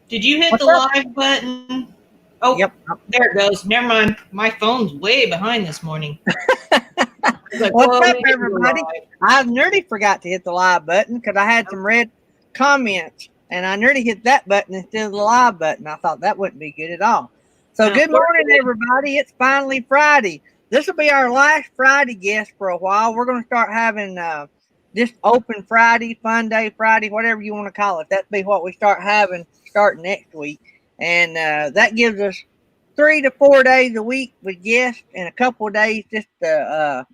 Did you hit What's the up? live button? Oh, Yep. there it goes. Never mind. My phone's way behind this morning. Like, What's well, up, we didn't go everybody? live. I nearly forgot to hit the live button because I had some red comments, and I nearly hit that button instead of the live button. I thought that wouldn't be good at all. So, No, good we're morning, good. everybody. It's finally Friday. This will be our last Friday guest for a while. We're going to start having just open Friday, fun day Friday, whatever you want to call it. That'll be what we start having starting next week. And that gives us 3 to 4 days a week with guests and a couple of days just to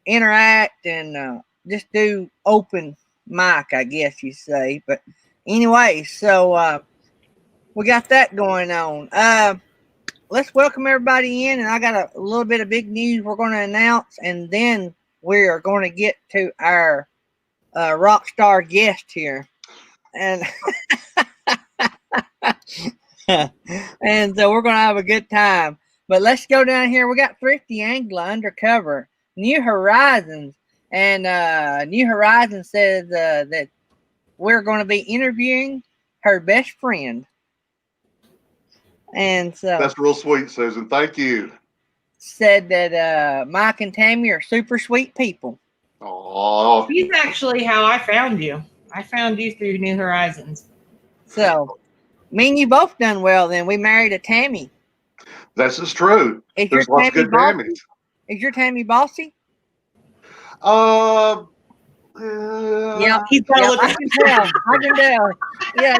interact and just do open mic, I guess you say. But anyway, so we got that going on. Let's welcome everybody in, and I got a little bit of big news we're going to announce, and then we are going to get to our rock star guest here, and and so we're going to have a good time. But let's go down here. We got Thrifty Angler Undercover, New Horizons, and New Horizons says that we're going to be interviewing her best friend. And so That's real sweet, Susan. Thank you. said that Mike and Tammy are super sweet people. Oh, He's actually how I found you. I found you through New Horizons. So me and you both done well then. We married a Tammy. this is true. Is There's your lots of Tammy good bossy? damage. Is your Tammy bossy? Uh, Yeah, He's got a yeah, look. I can tell. I can tell. Yeah.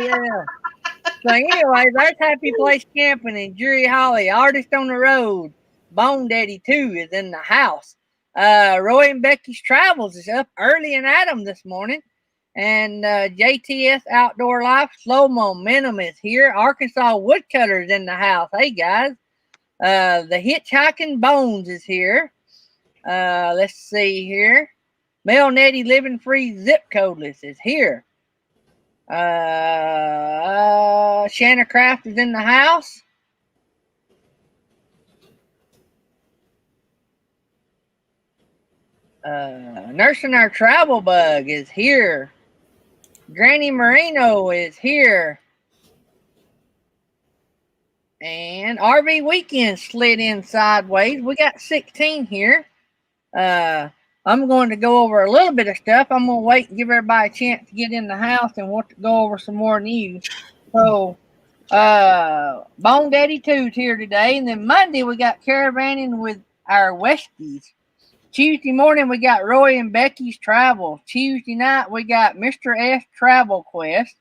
So anyway, there's Happy Place Camping in Drury Holly. Artist on the Road. Bonedaddy 2 is in the house. Roy and Becky's Travels is up early in Adam this morning. And JTS Outdoor Life Slow Momentum is here. Arkansas Woodcutters in the house. Hey guys. The Hitchhiking Bones is here. Let's see here. Mel Nettie Living Free Zip Codeless is here. Shanna Craft is in the house. Nursing Our Travel Bug is here. Granny Marino is here. And RV Weekend slid in sideways. We got 16 here. I'm going to go over a little bit of stuff. I'm going to wait and give everybody a chance to get in the house, and we'll go over some more news. So, Bonedaddy 2's here today. And then Monday, we got caravanning with our Westies. Tuesday morning, we got Roy and Becky's Travel. Tuesday night, we got Mr. S Travel Quest.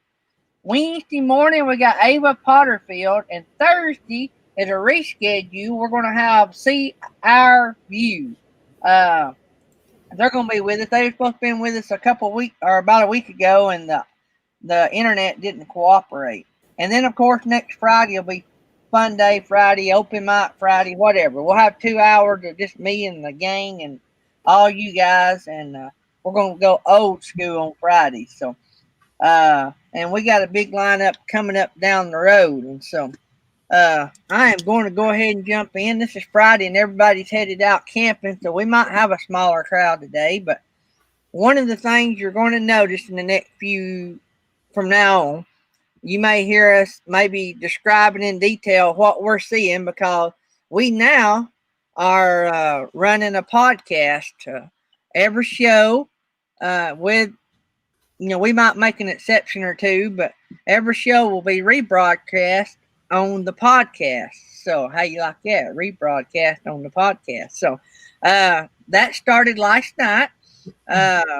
Wednesday morning, we got Ava Potterfield. And Thursday is a reschedule. We're going to have See Our View. They're going to be with us. They were supposed to be with us about a week ago, and the internet didn't cooperate. And then, of course, next Friday will be Fun Day Friday, Open Mic Friday, whatever. We'll have 2 hours of just me and the gang and all you guys, and we're going to go old school on Friday. So, and we got a big lineup coming up down the road, and so I am going to go ahead and jump in. This is Friday, and everybody's headed out camping, so we might have a smaller crowd today. But one of the things you're going to notice in the next few from now on, you may hear us maybe describing in detail what we're seeing, because we now are running a podcast. Every show with, we might make an exception or two, but every show will be rebroadcast on the podcast. So how you like that? Rebroadcast on the podcast. So that started last night.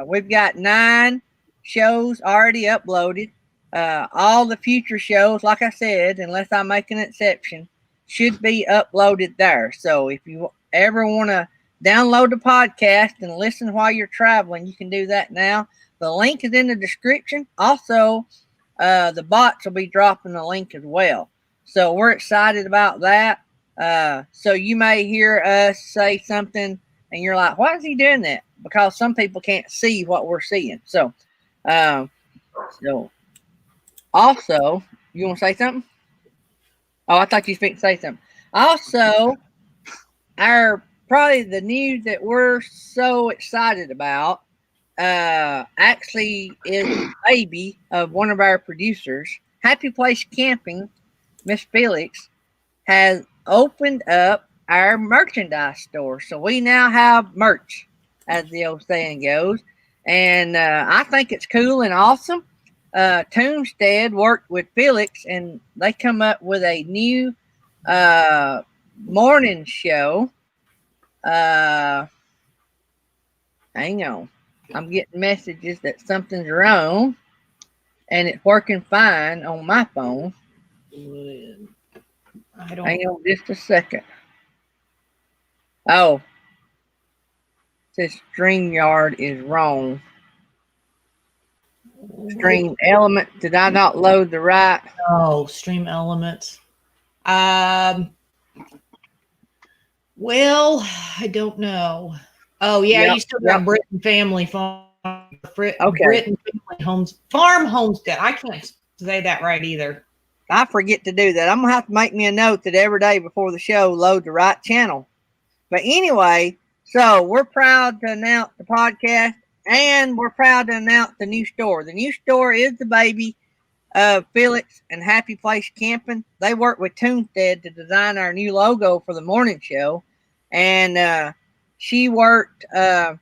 We've got 9 shows already uploaded. All the future shows, like I said, unless I make an exception, should be uploaded there. So if you ever want to download the podcast and listen while you're traveling, you can do that now. The link is in the description. Also, the bots will be dropping the link as well. So we're excited about that. So you may hear us say something and you're like, why is he doing that? Because some people can't see what we're seeing. So also, you want to say something? Oh, I thought you were to say something. Also, probably the news that we're so excited about actually is the baby of one of our producers. Happy Place Camping, Miss Felix, has opened up our merchandise store. So we now have merch, as the old saying goes. And I think it's cool and awesome. Toonstead worked with Felix, and they come up with a new morning show. Hang on. I'm getting messages that something's wrong, and it's working fine on my phone. I don't. Hang on just a second. Oh, it says StreamYard is wrong. Stream Element. Did I not load the right? Oh, Stream Elements. Well, I don't know. Oh yeah, Yep, you still got Britton Family Farm. Okay. Britton Family Homes Farm Homestead. I can't say that right either. I forget to do that. I'm gonna have to make me a note that every day before the show load the right channel. But anyway, so we're proud to announce the podcast, and we're proud to announce the new store. The new store is the baby of Felix and Happy Place Camping. They worked with Toonstead to design our new logo for the morning show, and she worked wow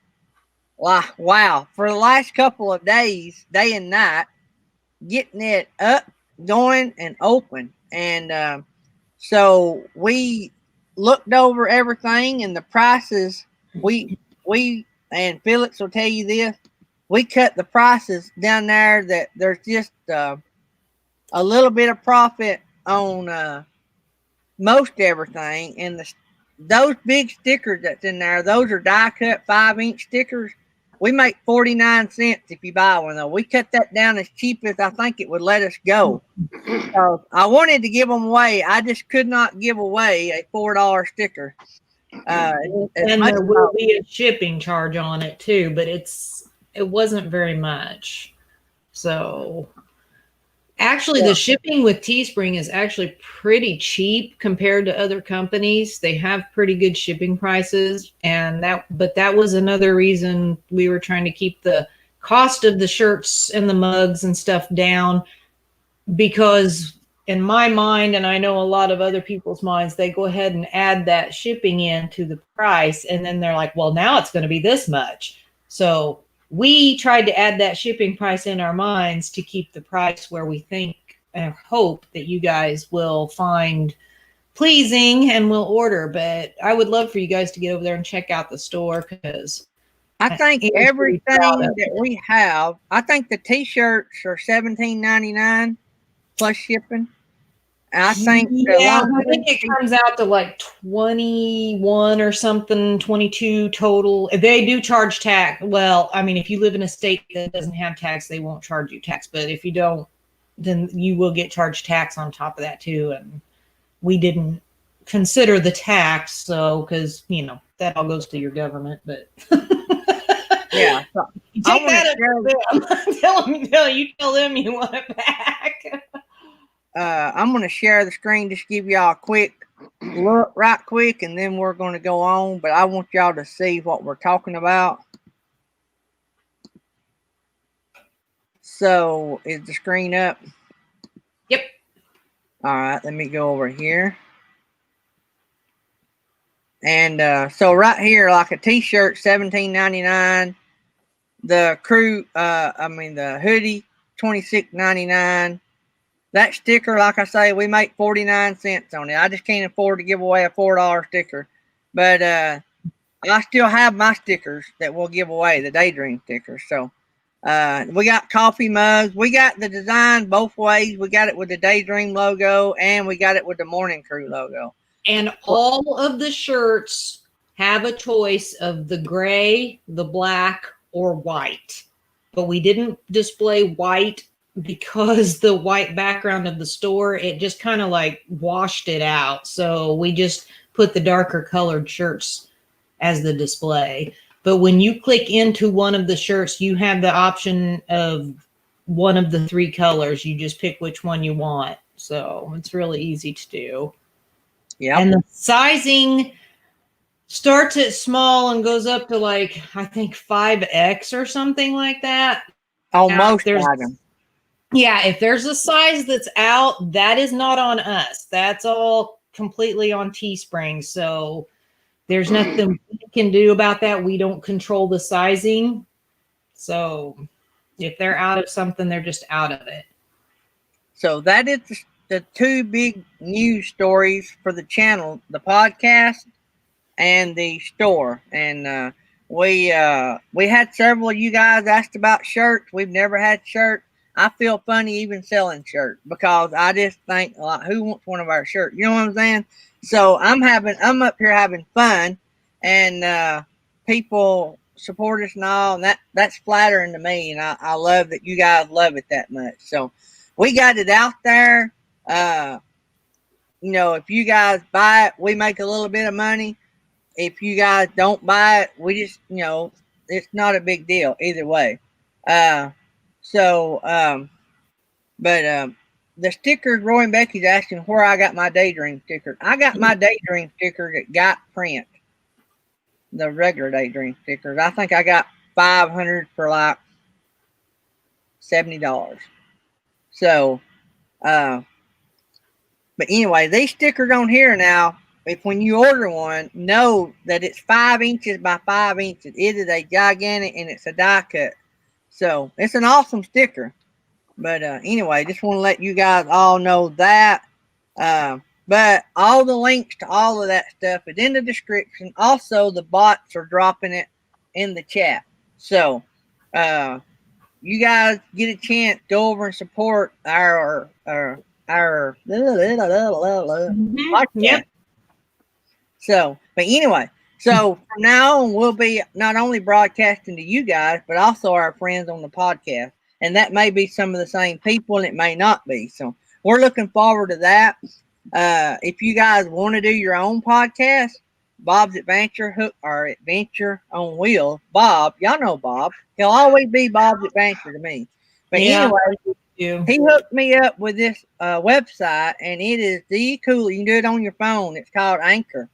for the last couple of days, day and night, getting it up, going, and open. And so we looked over everything, and the prices. We and Felix will tell you this. We cut the prices down there that there's just a little bit of profit on most everything. And those big stickers that's in there, those are die cut 5-inch stickers. We make 49 cents if you buy one, though. We cut that down as cheap as I think it would let us go. So I wanted to give them away. I just could not give away a $4 sticker. And there will be a shipping charge on it too, but it wasn't very much. So actually, the shipping with Teespring is actually pretty cheap compared to other companies. They have pretty good shipping prices, but that was another reason we were trying to keep the cost of the shirts and the mugs and stuff down, because in my mind, and I know a lot of other people's minds, they go ahead and add that shipping in to the price, and then they're like, well, now it's going to be this much. So we tried to add that shipping price in our minds to keep the price where we think and hope that you guys will find pleasing and will order. But I would love for you guys to get over there and check out the store, because I think everything that we have, I think the t-shirts are $17.99 plus shipping. I think it comes out to like 21 or something, 22 total. They do charge tax. Well, I mean, if you live in a state that doesn't have tax, they won't charge you tax. But if you don't, then you will get charged tax on top of that too. And we didn't consider the tax, so because that all goes to your government. But yeah, so you take that up to them. Tell them you want it back. I'm going to share the screen, just give y'all a quick look right quick, and then we're going to go on. But I want y'all to see what we're talking about. So is the screen up? Yep. All right, let me go over here. And so right here, like a t-shirt, $17.99. The the hoodie, $26.99. That sticker, like I say, we make 49 cents on it. I just can't afford to give away a $4 sticker. But I still have my stickers that we'll give away, the Daydream stickers. So we got coffee mugs. We got the design both ways. We got it with the Daydream logo, and we got it with the Morning Crew logo. And all of the shirts have a choice of the gray, the black, or white. But we didn't display white because the white background of the store, it just kind of like washed it out. So we just put the darker colored shirts as the display. But when you click into one of the shirts, you have the option of one of the 3 colors. You just pick which one you want. So it's really easy to do. Yeah. And the sizing starts at small and goes up to like, I think 5X or something like that. On most items. Yeah, if there's a size that's out, that is not on us. That's all completely on Teespring. So there's nothing we can do about that. We don't control the sizing. So if they're out of something, they're just out of it. So that is the two big news stories for the channel, the podcast and the store. And we had several of you guys asked about shirts. We've never had shirts. I feel funny even selling shirts because I just think, like, who wants one of our shirts? You know what I'm saying? So I'm up here having fun, and people support us and all, and that's flattering to me, and I love that you guys love it that much. So we got it out there. If you guys buy it, we make a little bit of money. If you guys don't buy it, we just, it's not a big deal either way. But the stickers, Roy and Becky's asking where I got my Daydream sticker. I got my Daydream stickers at Got Print, the regular Daydream stickers. I think I got 500 for like $70. So, but anyway, these stickers on here now, if when you order one, know that it's 5 inches by 5 inches. It is a gigantic, and it's a die cut. So it's an awesome sticker. But anyway, just want to let you guys all know that. But all the links to all of that stuff is in the description. Also, the bots are dropping it in the chat. So you guys get a chance, go over and support our podcast. Yep. So, but anyway, so from now on, we'll be not only broadcasting to you guys, but also our friends on the podcast. And that may be some of the same people, and it may not be. So we're looking forward to that. If you guys want to do your own podcast, Bob's Adventure on Wheels. Bob, y'all know Bob. He'll always be Bob's Adventure to me. But anyway, he hooked me up with this website, and it is the cool. You can do it on your phone. It's called Anchor,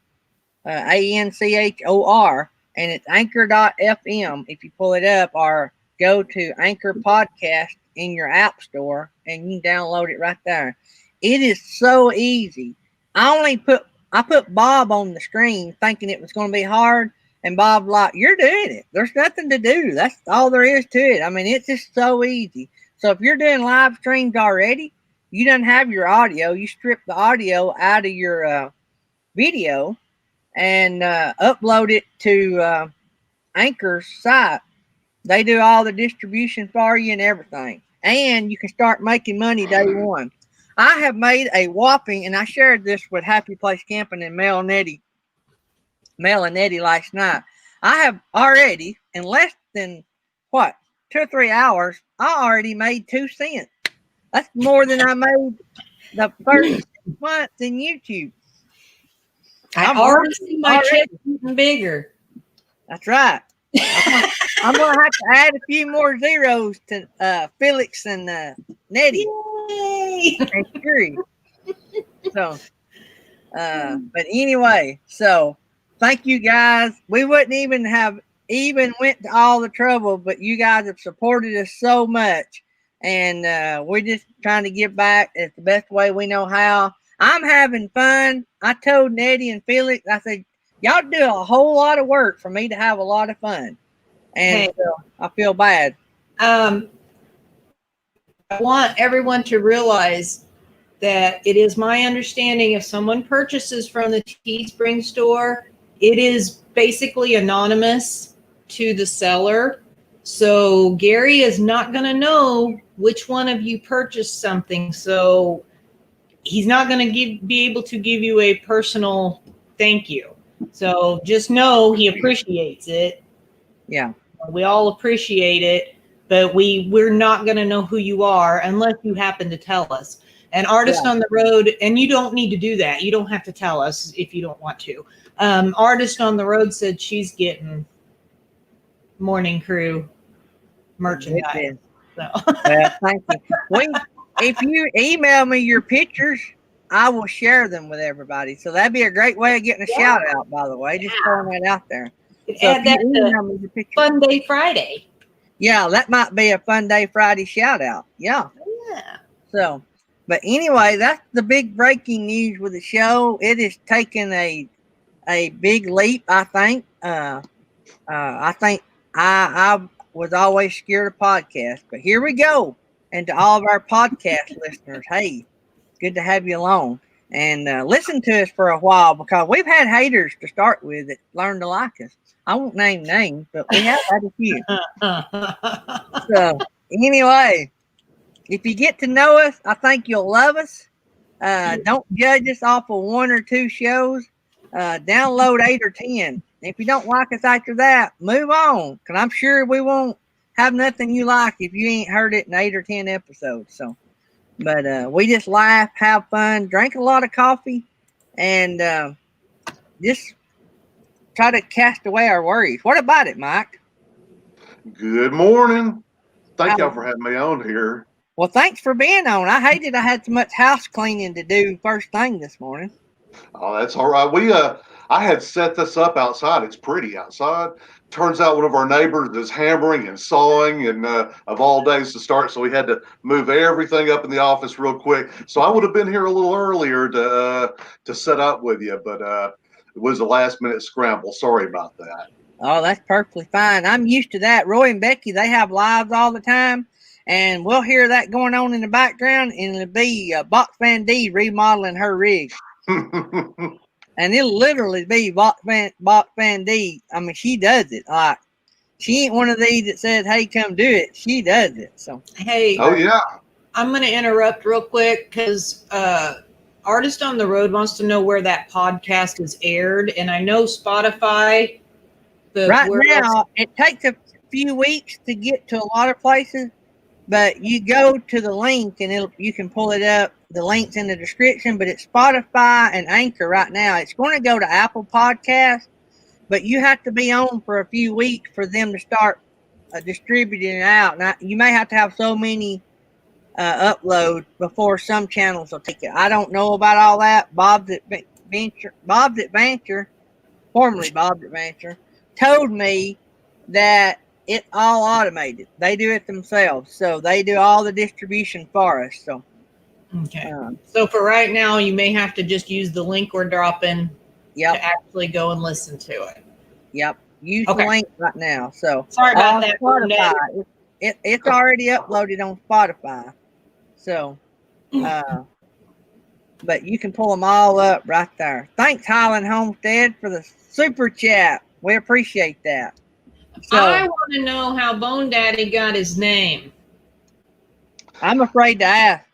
Anchor, and it's anchor.fm. If you pull it up, or go to Anchor Podcast in your app store, and you can download it right there. It is so easy. I put Bob on the screen thinking it was going to be hard, and Bob's like, "You're doing it. There's nothing to do. That's all there is to it. I mean, it's just so easy." So if you're doing live streams already, you don't have your audio. You strip the audio out of your video and upload it to Anchor's site. They do all the distribution for you and everything. And you can start making money day one. I have made a whopping, and I shared this with Happy Place Camping and Mel and Eddie last night. I have already, in less than, 2 or 3 hours, I already made 2 cents. That's more than I made the first 6 months in YouTube. I already see my check getting bigger. That's right. I'm going to have to add a few more zeros to Felix and Nettie. Yay! And Fury. So, but anyway, so thank you guys. We wouldn't even have went to all the trouble, but you guys have supported us so much, and we're just trying to give back as the best way we know how. I'm having fun. I told Nettie and Felix, I said, y'all do a whole lot of work for me to have a lot of fun, and so I feel bad. I want everyone to realize that it is my understanding if someone purchases from the Teespring store, it is basically anonymous to the seller. So Gary is not going to know which one of you purchased something. So he's not going to be able to give you a personal thank you. So just know he appreciates it. Yeah. We all appreciate it, but we're not going to know who you are unless you happen to tell us. And Artist on the Road, and you don't need to do that. You don't have to tell us if you don't want to. Artist on the Road said she's getting Morning Crew merchandise. So. Thank you. If you email me your pictures, I will share them with everybody. So that'd be a great way of getting a shout out, by the way. Just throwing that out there. So add that to Fun Day Friday. Yeah, that might be a Fun Day Friday shout out. Yeah. Yeah. So, but anyway, that's the big breaking news with the show. It has taken a big leap, I think. I think I was always scared of podcasts, but here we go. And to all of our podcast listeners, hey, good to have you along. And listen to us for a while, because we've had haters to start with that learned to like us. I won't name names, but we have had a few. So anyway, if you get to know us, I think you'll love us. Don't judge us off of 1 or 2 shows. Download 8 or 10. If you don't like us after that, move on, because I'm sure we won't have nothing you like if you ain't heard it in 8 or 10 episodes. So, but we just laugh, have fun, drink a lot of coffee, and just try to cast away our worries. What about it, Mike? Good morning. Thank y'all for having me on here. Well, thanks for being on. I hated I had so much house cleaning to do first thing this morning. Oh, that's all right. I had set this up outside. It's pretty outside. Turns out one of our neighbors is hammering and sawing, and of all days to start, so we had to move everything up in the office real quick. So I would have been here a little earlier to set up with you, but it was a last minute scramble. Sorry about that. Oh, that's perfectly fine. I'm used to that. Roy and Becky, they have lives all the time, and we'll hear that going on in the background, and it'll be Box Van D remodeling her rig. And it'll literally be Box Van D. I mean, she does it. Like, she ain't one of these that says, hey, come do it. She does it. So, Hey. Oh, yeah. I'm going to interrupt real quick because Artist on the Road wants to know where that podcast is aired. And I know Spotify. Right now, it takes a few weeks to get to a lot of places, but you go to the link and you can pull it up. The link's in the description, but it's Spotify and Anchor right now. It's going to go to Apple Podcasts, but you have to be on for a few weeks for them to start distributing it out. Now, you may have to have so many uploads before some channels will take it. I don't know about all that. Bob's Adventure, formerly Bob's Adventure, told me that it's all automated. They do it themselves. So they do all the distribution for us. So, okay. So for right now, you may have to just use the link we're dropping to actually go and listen to it. Yep. Use the link right now. So sorry about that. Spotify. It's already uploaded on Spotify. So, but you can pull them all up right there. Thanks, Highland Homestead, for the super chat. We appreciate that. So, I want to know how Bonedaddy got his name. I'm afraid to ask.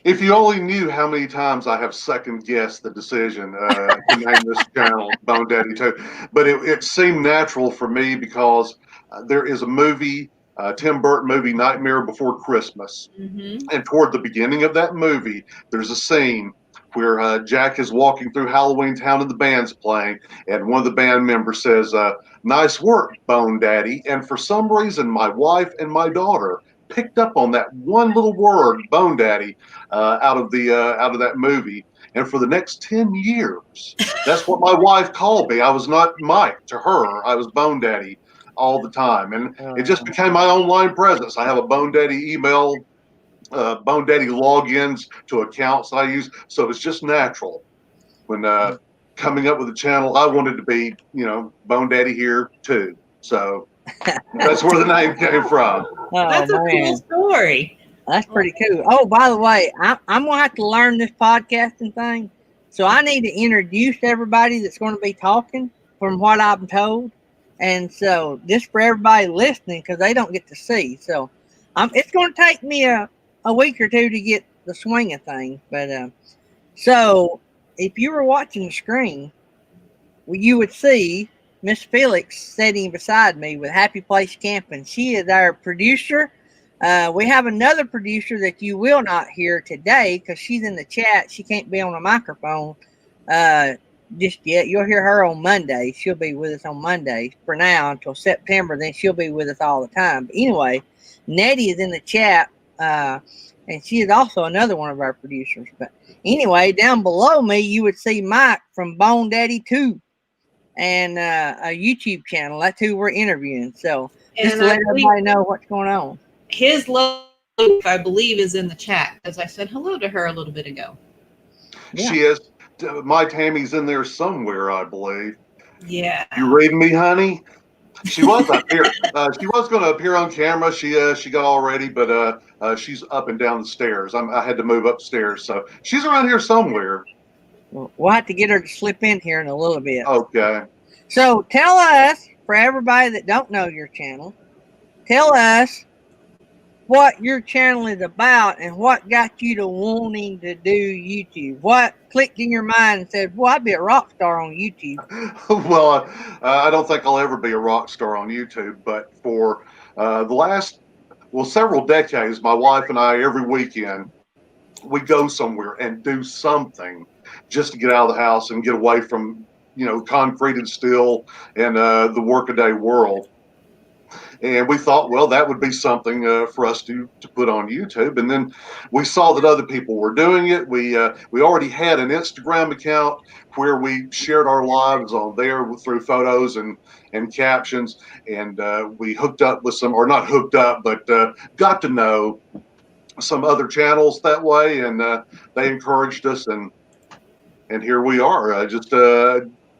If you only knew how many times I have second guessed the decision to name this channel Bonedaddy 2, but it seemed natural for me because there is a movie, Tim Burton movie, Nightmare Before Christmas, and toward the beginning of that movie, there's a scene where Jack is walking through Halloween Town and the band's playing, and one of the band members says, "Nice work, Bonedaddy." And for some reason, my wife and my daughter picked up on that one little word, Bonedaddy, out of that movie. And for the next 10 years, that's what my wife called me. I was not Mike to her. I was Bonedaddy all the time. And it just became my online presence. I have a Bonedaddy email, Bonedaddy logins to accounts that I use. So it's just natural. When coming up with a channel, I wanted to be, Bonedaddy here too. So that's where the name came from. Oh, that's a cool story. That's pretty cool. Oh, by the way, I'm going to have to learn this podcasting thing. So I need to introduce everybody that's going to be talking from what I'm told. And so just for everybody listening, because they don't get to see. So it's going to take me a week or two to get the swing of things. But so if you were watching the screen, you would see Miss Felix sitting beside me with Happy Place Camping. She is our producer. We have another producer that you will not hear today because she's in the chat. She can't be on a microphone just yet. You'll hear her on Monday. She'll be with us on Monday for now until September. Then she'll be with us all the time. But anyway, Nettie is in the chat, and she is also another one of our producers. But anyway, down below me, you would see Mike from Bonedaddy 2. And a YouTube channel. That's who we're interviewing. So just to let everybody know what's going on. his logo, I believe, is in the chat, as I said hello to her a little bit ago. Yeah. She is. My Tammy's in there somewhere, I believe. Yeah. You reading me, honey? She was up here. She was going to appear on camera. She got all ready, but she's up and down the stairs. I had to move upstairs, so she's around here somewhere. We'll have to get her to slip in here in a little bit. Okay. So tell us, for everybody that don't know your channel, tell us what your channel is about and what got you to wanting to do YouTube. What clicked in your mind and said, well, I'd be a rock star on YouTube? Well, I don't think I'll ever be a rock star on YouTube, but for the last, several decades, my wife and I, every weekend, we go somewhere and do something just to get out of the house and get away from, concrete and steel and the workaday world. And we thought, well, that would be something for us to put on YouTube. And then we saw that other people were doing it. We already had an Instagram account where we shared our lives on there through photos and captions. And we hooked up with some, or not hooked up, but got to know some other channels that way. And they encouraged us. And here we are, just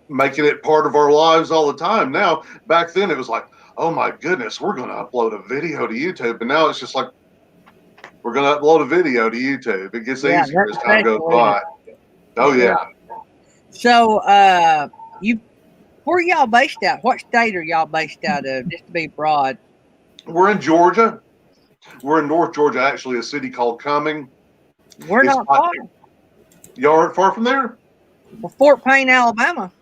making it part of our lives all the time. Now, back then it was like, oh my goodness, we're going to upload a video to YouTube. And now it's just like, we're going to upload a video to YouTube. It gets easier as time goes by. Oh, yeah. So, where are y'all based out? What state are y'all based out of, just to be broad? We're in Georgia. We're in North Georgia, actually, a city called Cumming. We're not far. Y'all aren't far from there? Well, Fort Payne, Alabama.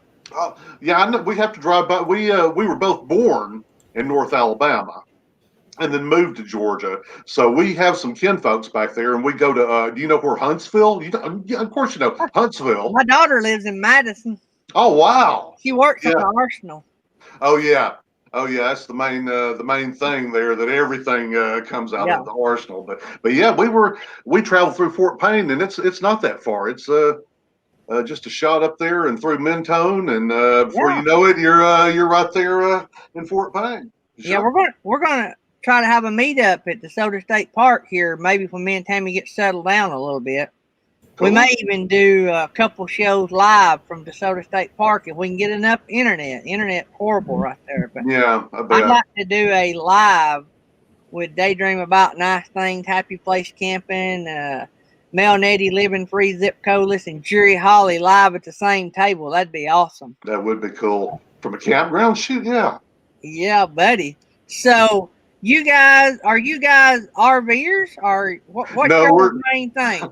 Yeah, I know. We have to drive by. We were both born in North Alabama and then moved to Georgia. So we have some kinfolks back there, and we go to, do you know where Huntsville? Of course you know Huntsville. My daughter lives in Madison. Oh, wow. She works at the Arsenal. Oh, yeah. Oh, yeah. That's the main thing there, that everything comes out of the Arsenal. But yeah, we traveled through Fort Payne, and it's not that far. It's just a shot up there and through Mentone, and before you know it, you're right there in Fort Payne. Sure. Yeah, we're gonna try to have a meetup at DeSoto State Park here, maybe when me and Tammy get settled down a little bit. Cool. We may even do a couple shows live from DeSoto State Park if we can get enough internet. Internet's horrible right there, but yeah, I bet. I'd like to do a live with Daydream About Nice Things, Happy Place Camping, Mel Nettie, Living Free, Zip Colas, and Jerry Holly live at the same table. That'd be awesome. That would be cool. From a campground? Shoot, yeah. Yeah, buddy. So, are you guys RVers, or what's your main thing?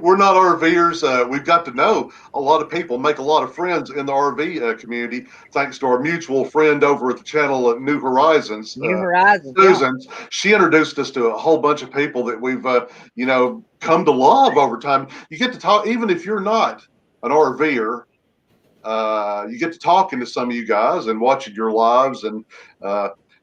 We're not RVers. We've got to know a lot of people, make a lot of friends in the RV community, thanks to our mutual friend over at the channel at New Horizons. Susan, she introduced us to a whole bunch of people that we've, come to love over time. You get to talk, even if you're not an RVer, you get to talking to some of you guys and watching your lives, and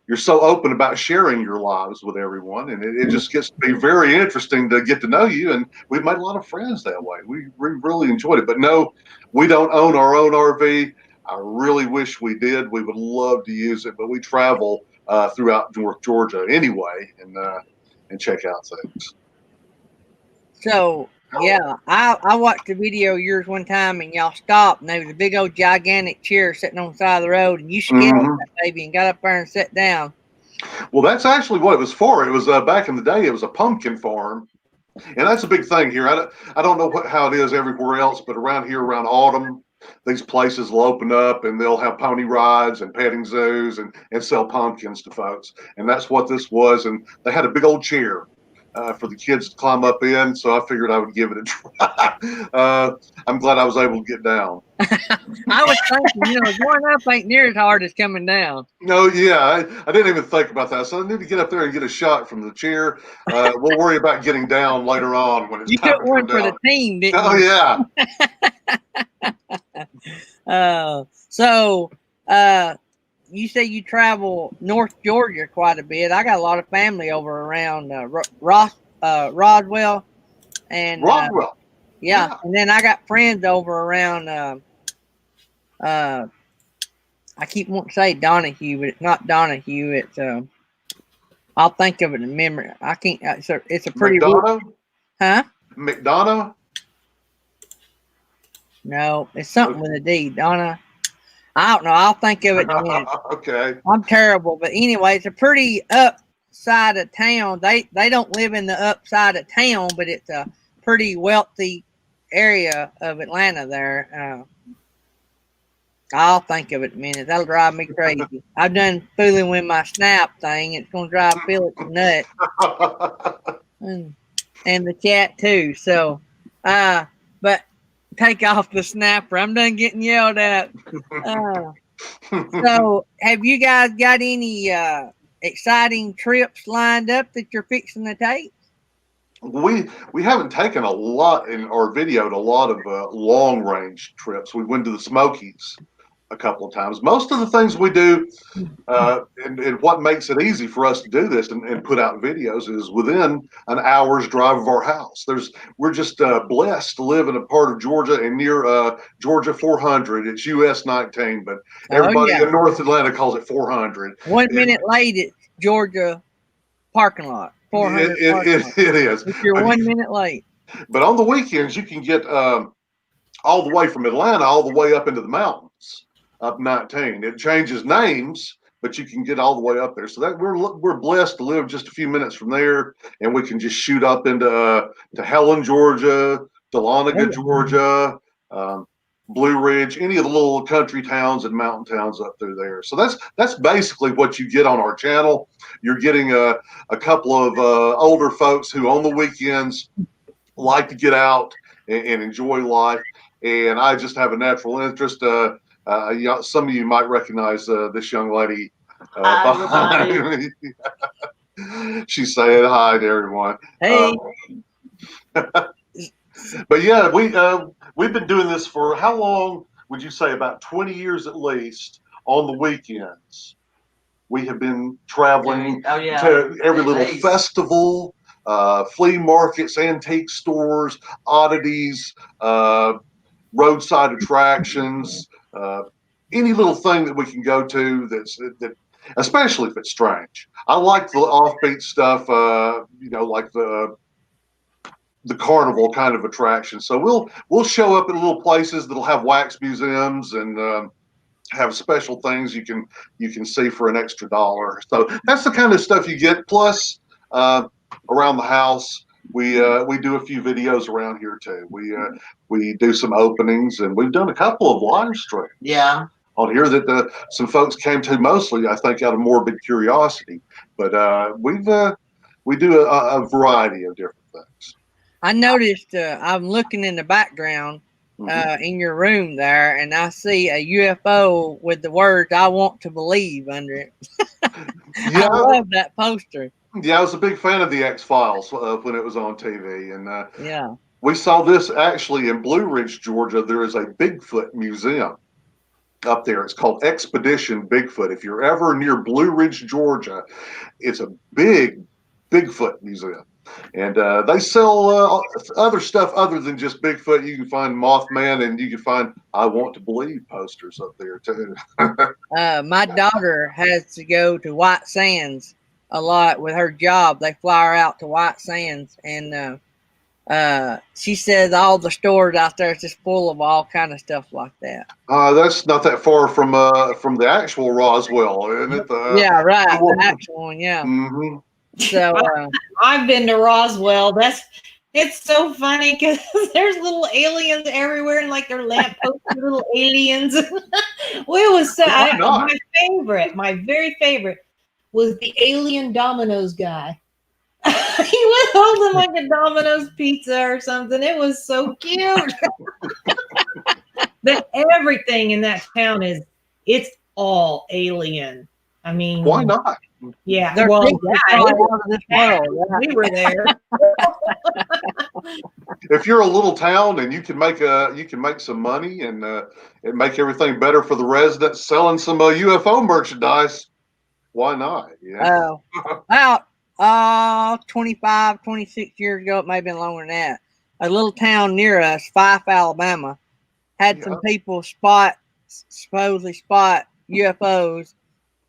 you're so open about sharing your lives with everyone, and it just gets to be very interesting to get to know you. And we've made a lot of friends that way. We really enjoyed it. But no, we don't own our own RV. I really wish we did. We would love to use it, but we travel throughout North Georgia anyway, and check out things. So yeah, I watched a video of yours one time, and y'all stopped, and there was a big old gigantic chair sitting on the side of the road, and you scaled that baby and got up there and sat down. Well, that's actually what it was for. It was back in the day. It was a pumpkin farm, and that's a big thing here. I don't know how it is everywhere else, but around here, around autumn, these places will open up, and they'll have pony rides and petting zoos and sell pumpkins to folks. And that's what this was. And they had a big old chair for the kids to climb up in, so I figured I would give it a try. I'm glad I was able to get down. I was thinking, going up ain't near as hard as coming down. No, yeah, I didn't even think about that. So I need to get up there and get a shot from the chair. We'll worry about getting down later on when it's time to come down. You took one for the team, didn't you? Oh, yeah. So, you say you travel North Georgia quite a bit. I got a lot of family over around Roswell, and Roswell. Yeah, and then I got friends over around. I keep wanting to say Donahue, but it's not Donahue. It's I'll think of it in memory. I can't. It's a pretty. McDonough? Huh? McDonough? No, it's something with a D. Donna. I don't know. I'll think of it in a minute. Okay. I'm terrible, but anyway, it's a pretty upside of town. They don't live in the upside of town, but it's a pretty wealthy area of Atlanta there. I'll think of it in a minute. That'll drive me crazy. I've done fooling with my Snap thing. It's going to drive Felix nuts. And the chat too. So, but take off the snapper. I'm done getting yelled at. So, have you guys got any exciting trips lined up that you're fixing to take? We haven't taken a lot or videoed a lot of long range trips. We went to the Smokies a couple of times. Most of the things we do, and what makes it easy for us to do this and put out videos is within an hour's drive of our house. We're just blessed to live in a part of Georgia and near Georgia 400. It's US 19, but everybody in North Atlanta calls it 400. 1 minute late at Georgia parking lot. 400. It is. If you're 1 minute late. But on the weekends, you can get all the way from Atlanta all the way up into the mountains. Up 19. It changes names, but you can get all the way up there. So that we're blessed to live just a few minutes from there, and we can just shoot up into to Helen, Georgia, Dahlonega, Georgia, Blue Ridge, any of the little country towns and mountain towns up through there. So that's basically what you get on our channel. You're getting a couple of older folks who on the weekends like to get out and enjoy life, and I just have a natural interest. Some of you might recognize this young lady behind me. She's saying hi to everyone. Hey. But yeah, we've been doing this for how long? Would you say about 20 years at least? On the weekends, we have been traveling to every little festival, flea markets, antique stores, oddities, roadside attractions. Any little thing that we can go to that, especially if it's strange. I like the offbeat stuff, like the carnival kind of attraction. So we'll show up at little places that'll have wax museums and have special things you can see for an extra $1. So that's the kind of stuff you get. Plus, around the house, we do a few videos around here too. We do some openings, and we've done a couple of live streams. Yeah. On here that some folks came to mostly, I think, out of morbid curiosity. But we do a variety of different things. I noticed I'm looking in the background in your room there, and I see a UFO with the words "I want to believe" under it. Yeah, I love that poster. Yeah, I was a big fan of the X-Files when it was on TV, and yeah, we saw this actually in Blue Ridge, Georgia. There is a Bigfoot museum up there. It's called Expedition Bigfoot. If you're ever near Blue Ridge, Georgia, it's a big Bigfoot museum. And they sell other stuff other than just Bigfoot. You can find Mothman, and you can find I Want to Believe posters up there too. My daughter has to go to White Sands a lot with her job. They fly her out to White Sands, and she says all the stores out there is just full of all kind of stuff like that. That's not that far from the actual Roswell, isn't it? Yeah, right. The actual one, yeah. Mm-hmm. So I've been to Roswell. It's so funny because there's little aliens everywhere, and like they're lampposts, little aliens. Well, it was my very favorite was the alien Domino's guy. He was holding like a Domino's pizza or something. It was so cute. But everything in that town it's all alien. I mean, why not? Yeah, we were there. If you're a little town and you can make some money and make everything better for the residents, selling some UFO merchandise, why not? Yeah. About 25, 26 years ago, it may have been longer than that. A little town near us, Fife, Alabama, had some people supposedly spot UFOs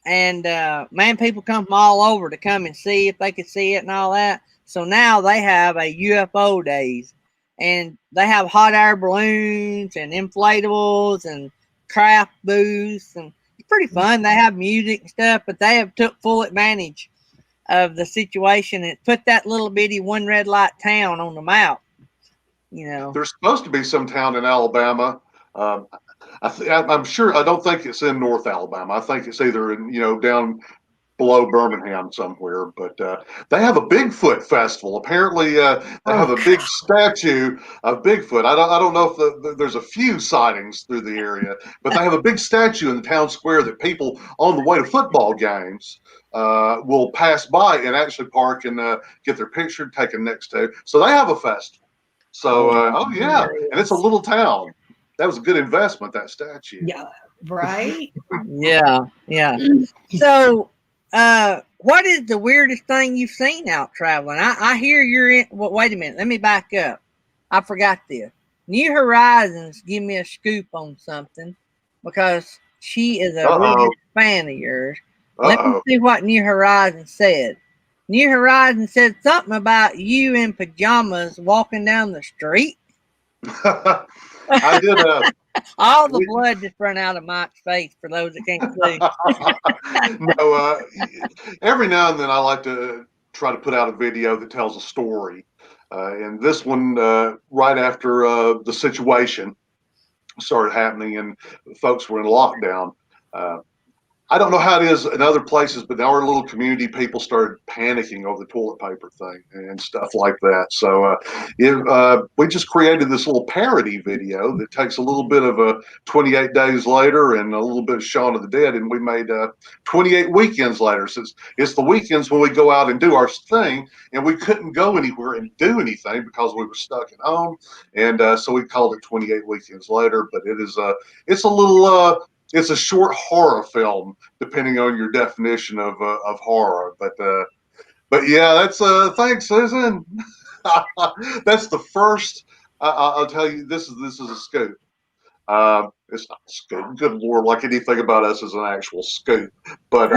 and man, people come from all over to come and see if they could see it and all that. So now they have a UFO days, and they have hot air balloons and inflatables and craft booths, and it's pretty fun. They have music and stuff, but they have took full advantage of the situation and put that little bitty one red light town on the map. You know, There's supposed to be some town in Alabama. I'm sure. I don't think it's in North Alabama. I think it's either in down below Birmingham somewhere. But they have a Bigfoot Festival. Apparently, they have a big statue of Bigfoot. I don't know if there's a few sightings through the area, but they have a big statue in the town square that people on the way to football games will pass by and actually park and get their picture taken next to. So they have a festival. So, yeah, and it's a little town. That was a good investment, that statue. Yeah, right? yeah. So, what is the weirdest thing you've seen out traveling? I hear you're in. Well, wait a minute. Let me back up. I forgot this. New Horizons give me a scoop on something because she is a really big fan of yours. Let me see what New Horizons said. New Horizons said something about you in pajamas walking down the street. I did. All the blood just run out of Mike's face for those that can't see. No, every now and then I like to try to put out a video that tells a story. And this one, right after the situation started happening and folks were in lockdown, I don't know how it is in other places, but our little community people started panicking over the toilet paper thing and stuff like that. So we just created this little parody video that takes a little bit of a 28 Days Later and a little bit of Shaun of the Dead, and we made 28 Weekends Later. So it's the weekends when we go out and do our thing, and we couldn't go anywhere and do anything because we were stuck at home, and so we called it 28 Weekends Later. But it's a little. It's a short horror film, depending on your definition of horror. But yeah, that's thanks, Susan. That's the first. I'll tell you, this is a scoop. It's not a scoop. Good Lord, like anything about us is an actual scoop. But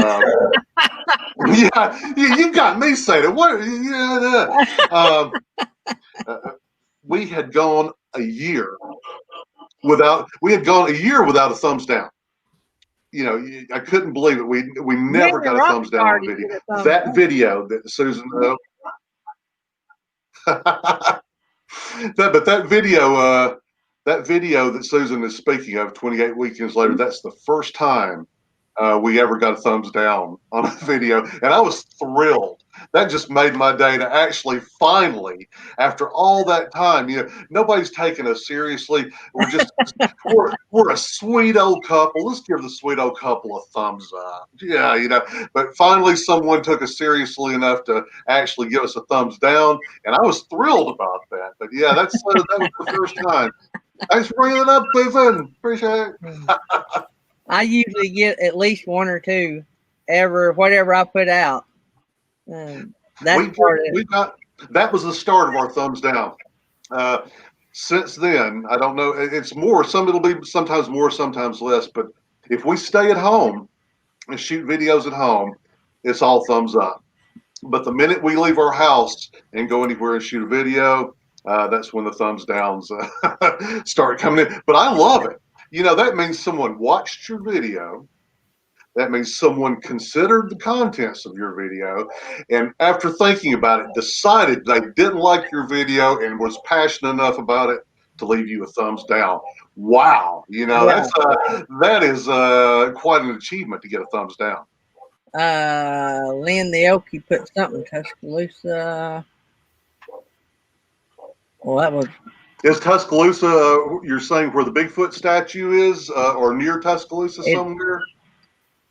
yeah, you got me saying it. What? We had gone a year without. We had gone a year without a thumbs down. I couldn't believe it. We never got a thumbs down on video. That video that Susan, that video that Susan is speaking of, 28 Weekends Later, that's the first time we ever got a thumbs down on a video, and I was thrilled. That just made my day to actually finally, after all that time, nobody's taking us seriously. We're a sweet old couple. Let's give the sweet old couple a thumbs up. Yeah, but finally someone took us seriously enough to actually give us a thumbs down, and I was thrilled about that. But yeah, that was the first time. Thanks for bringing it up, Susan. Appreciate it. I usually get at least one or two whatever I put out. That was the start of our thumbs down. Since then, I don't know. It's more. It'll be sometimes more, sometimes less. But if we stay at home and shoot videos at home, it's all thumbs up. But the minute we leave our house and go anywhere and shoot a video, that's when the thumbs downs start coming in. But I love it. That means someone watched your video. That means someone considered the contents of your video, and after thinking about it, decided they didn't like your video and was passionate enough about it to leave you a thumbs down. Wow. That is quite an achievement to get a thumbs down. Lynn the Okie put something, Tuscaloosa. Well, that was... Is Tuscaloosa, you're saying where the Bigfoot statue is, or near Tuscaloosa somewhere?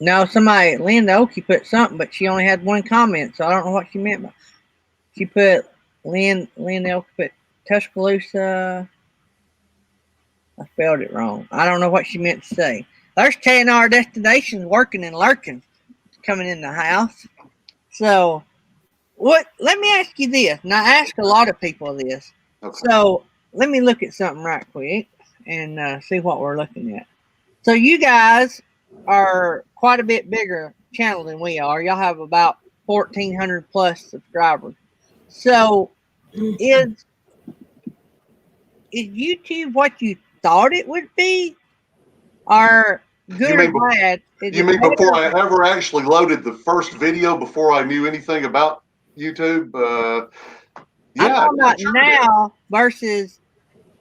No, Lynn the Okie put something, but she only had one comment, so I don't know what she meant. She put Lynn the Okie put Tuscaloosa. I spelled it wrong. I don't know what she meant to say. There's 10 hour destinations working and lurking coming in the house. So, let me ask you this, and I ask a lot of people this. Okay. So, let me look at something right quick and see what we're looking at. So, you guys are quite a bit bigger channel than we are. Y'all have about 1,400 plus subscribers. So is YouTube what you thought it would be, or good or bad? You mean before I ever actually loaded the first video, before I knew anything about YouTube? I'm talking about now versus,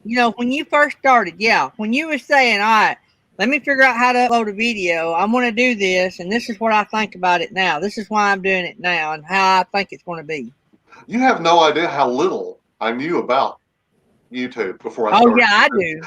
when you first started. Yeah, when you were saying, all right, let me figure out how to upload a video. I'm going to do this, and this is what I think about it now. This is why I'm doing it now, and how I think it's going to be. You have no idea how little I knew about YouTube before I started. Oh, yeah, I do.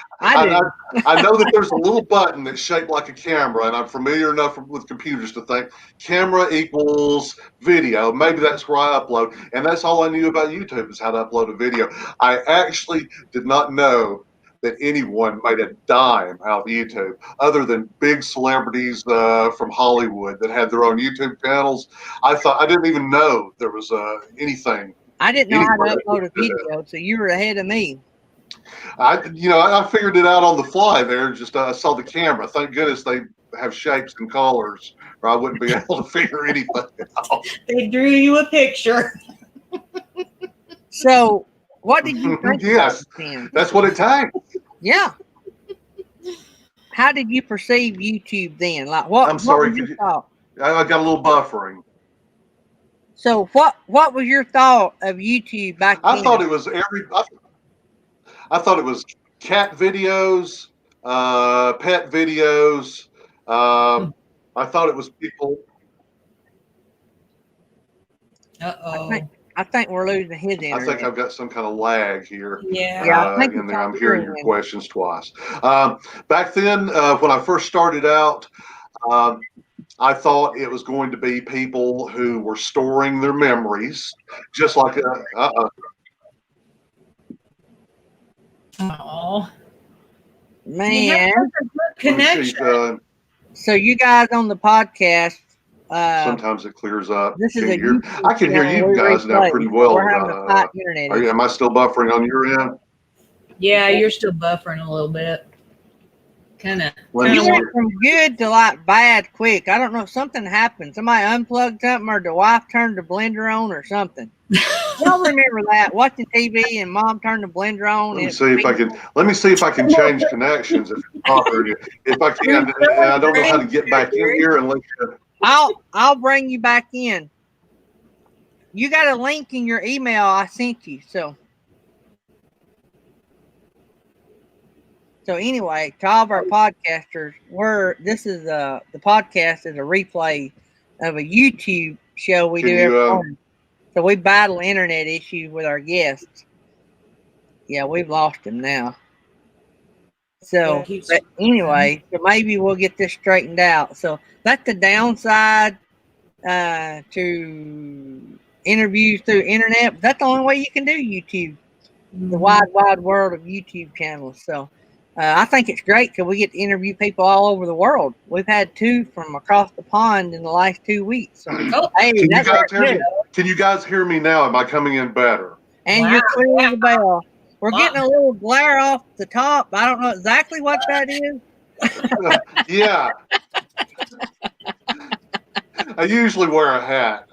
I know that there's a little button that's shaped like a camera, and I'm familiar enough with computers to think camera equals video. Maybe that's where I upload, and that's all I knew about YouTube is how to upload a video. I actually did not know that anyone made a dime out of YouTube, other than big celebrities from Hollywood that had their own YouTube channels. I didn't even know there was anything. I didn't know how to upload a video, so you were ahead of me. I figured it out on the fly there. Just saw the camera. Thank goodness they have shapes and colors, or I wouldn't be able to figure anything out. They drew you a picture. So, what did you think? Yes, that's what it takes. Yeah. How did you perceive YouTube then? Like, what? I'm sorry. What was your thought? I got a little buffering. So, what was your thought of YouTube back then? I thought it was I thought it was cat videos, pet videos. I thought it was people. I think we're losing his internet. I think I've got some kind of lag here. Yeah. In there. I'm hearing your questions twice. Back then, when I first started out, I thought it was going to be people who were storing their memories, just like Oh man, connection. So you guys on the podcast. Sometimes it clears up. This is I can hear you guys now pretty well. We're having a hot internet. Am I still buffering on your end? Yeah, you're still buffering a little bit. Kind of. You went from good to like bad quick. I don't know. Something happened. Somebody unplugged something, or the wife turned the blender on, or something. Y'all remember that? Watching TV and mom turned the blender on. Let me see if I can change connections. If it's bothering you, if I can, and I don't know how to get back in here unless you. I'll bring you back in. You got a link in your email I sent you. So anyway, to all of our podcasters, the podcast is a replay of a YouTube show we do every morning. So we battle internet issues with our guests. Yeah, we've lost him now. So, but anyway, so maybe we'll get this straightened out. So that's the downside to interviews through internet. But that's the only way you can do YouTube. The wide world of YouTube channels. So I think it's great because we get to interview people all over the world. We've had 2 from across the pond in the last 2 weeks. So, hey, can you guys hear me now? Am I coming in better? And you're clear as a bell. We're getting a little glare off the top. I don't know exactly what that is. Yeah. I usually wear a hat.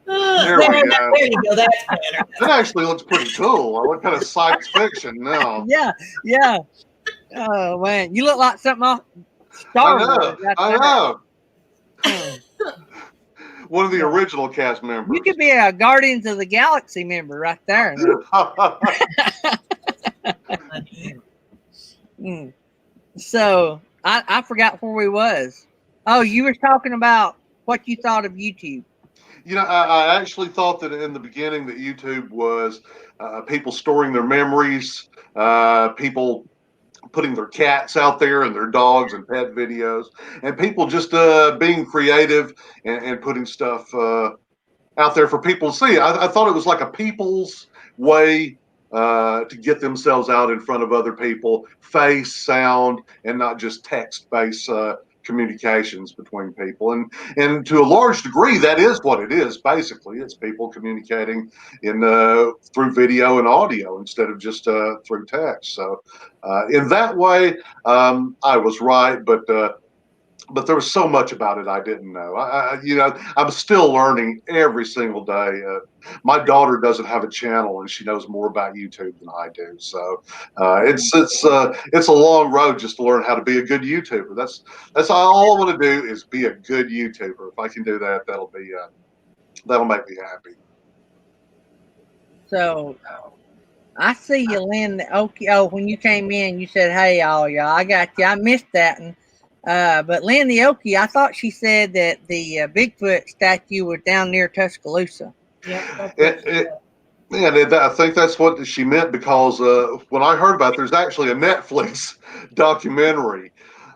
There we go. There you go. That's better. That actually looks pretty cool. What kind of science fiction now? Yeah. Oh man, you look like something off Star Wars. I know. One of the original cast members. You could be a Guardians of the Galaxy member right there. So I forgot where we was. Oh, you were talking about what you thought of YouTube. I actually thought that in the beginning that YouTube was people storing their memories, people putting their cats out there and their dogs and pet videos, and people just being creative and putting stuff out there for people to see. I thought it was like a people's way to get themselves out in front of other people, face, sound, and not just text-based communications between people. And to a large degree, that is what it is. Basically, it's people communicating through video and audio instead of just through text. So in that way, I was right. But but there was so much about it I didn't know. I'm still learning every single day. My daughter doesn't have a channel, and she knows more about YouTube than I do. So it's a long road just to learn how to be a good YouTuber. That's all I want to do is be a good YouTuber. If I can do that, that'll make me happy. So I see you, Lynn. Okay. Oh, when you came in, you said, "Hey, all y'all, I got you." I missed that, but Lynn the Okie, I thought she said that the Bigfoot statue was down near Tuscaloosa. Yep. I think that's what she meant because when I heard about it, there's actually a Netflix documentary,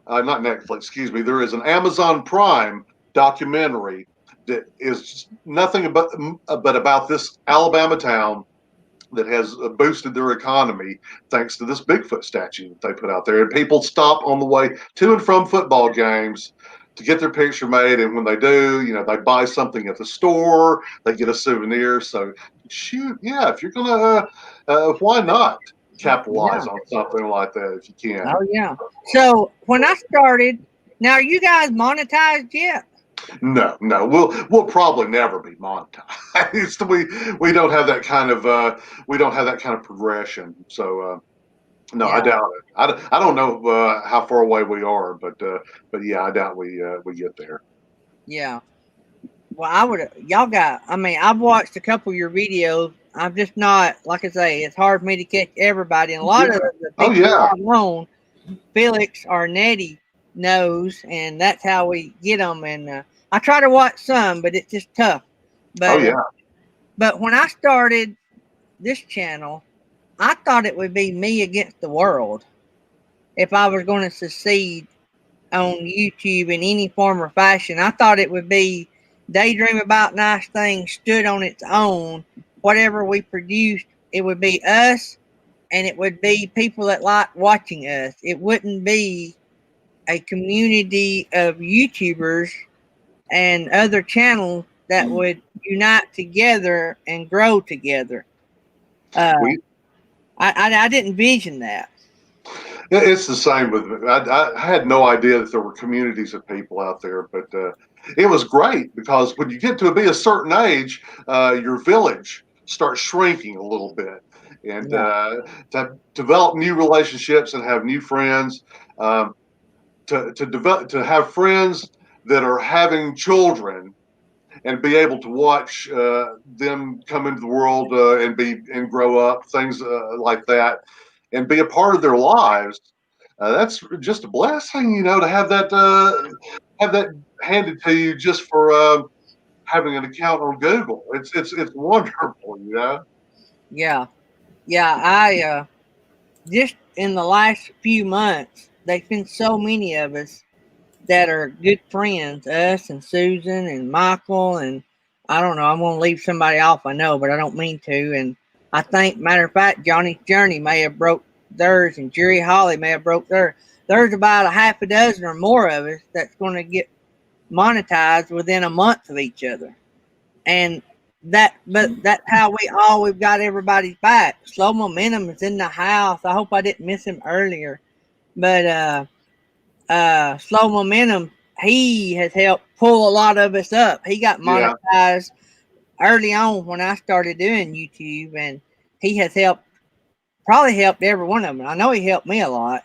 not Netflix, excuse me. There is an Amazon Prime documentary that is nothing but about this Alabama town that has boosted their economy thanks to this Bigfoot statue that they put out there. And people stop on the way to and from football games to get their picture made. And when they do, they buy something at the store, they get a souvenir. So, shoot, yeah, if you're going to, why not capitalize on something like that if you can? Oh, yeah. So, when I started, now are you guys monetized yet? No, we'll probably never be monetized. We don't have that kind of progression. So no, yeah. I doubt it. I don't know how far away we are, but yeah, I doubt we get there. Yeah. Well, I've watched a couple of your videos. I'm just not, like I say, it's hard for me to catch everybody. And a lot of the people I've known, Felix or Nettie knows, and that's how we get them. And I try to watch some, but it's just tough. But, but when I started this channel, I thought it would be me against the world if I was going to succeed on YouTube in any form or fashion. I thought it would be Daydream About Nice Things stood on its own. Whatever we produced, it would be us, and it would be people that like watching us. It wouldn't be a community of YouTubers and other channels that would unite together and grow together. I didn't envision that. It's the same with me. I had no idea that there were communities of people out there, but it was great because when you get to be a certain age, your village starts shrinking a little bit, and to develop new relationships and have new friends, to have friends that are having children, and be able to watch them come into the world and grow up, things like that, and be a part of their lives. That's just a blessing, to have that handed to you just for having an account on Google. It's wonderful, Yeah. I just in the last few months, there's been so many of us that are good friends, us and Susan and Michael, and I don't know, I'm going to leave somebody off, I know, but I don't mean to. And I think, matter of fact, Johnny's Journey may have broke theirs, and Jerry Holly may have broke theirs. There's about a half a dozen or more of us that's going to get monetized within a month of each other. And that's how we've got everybody's back. Slow Momentum is in the house. I hope I didn't miss him earlier, but Slow Momentum, he has helped pull a lot of us up. He got monetized early on when I started doing YouTube, and he has probably helped every one of them. I know he helped me a lot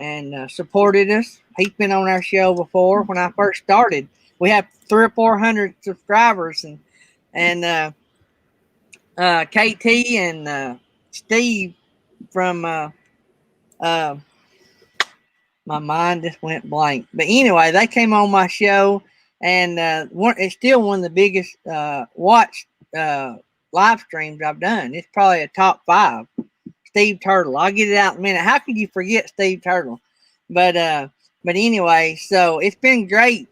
and supported us. He's been on our show before when I first started. We have 300 or 400 subscribers, and KT and Steve from my mind just went blank. But anyway, they came on my show, and it's still one of the biggest watched live streams I've done. It's probably a top 5. Steve Turtle. I'll get it out in a minute. How could you forget Steve Turtle? But anyway, so it's been great.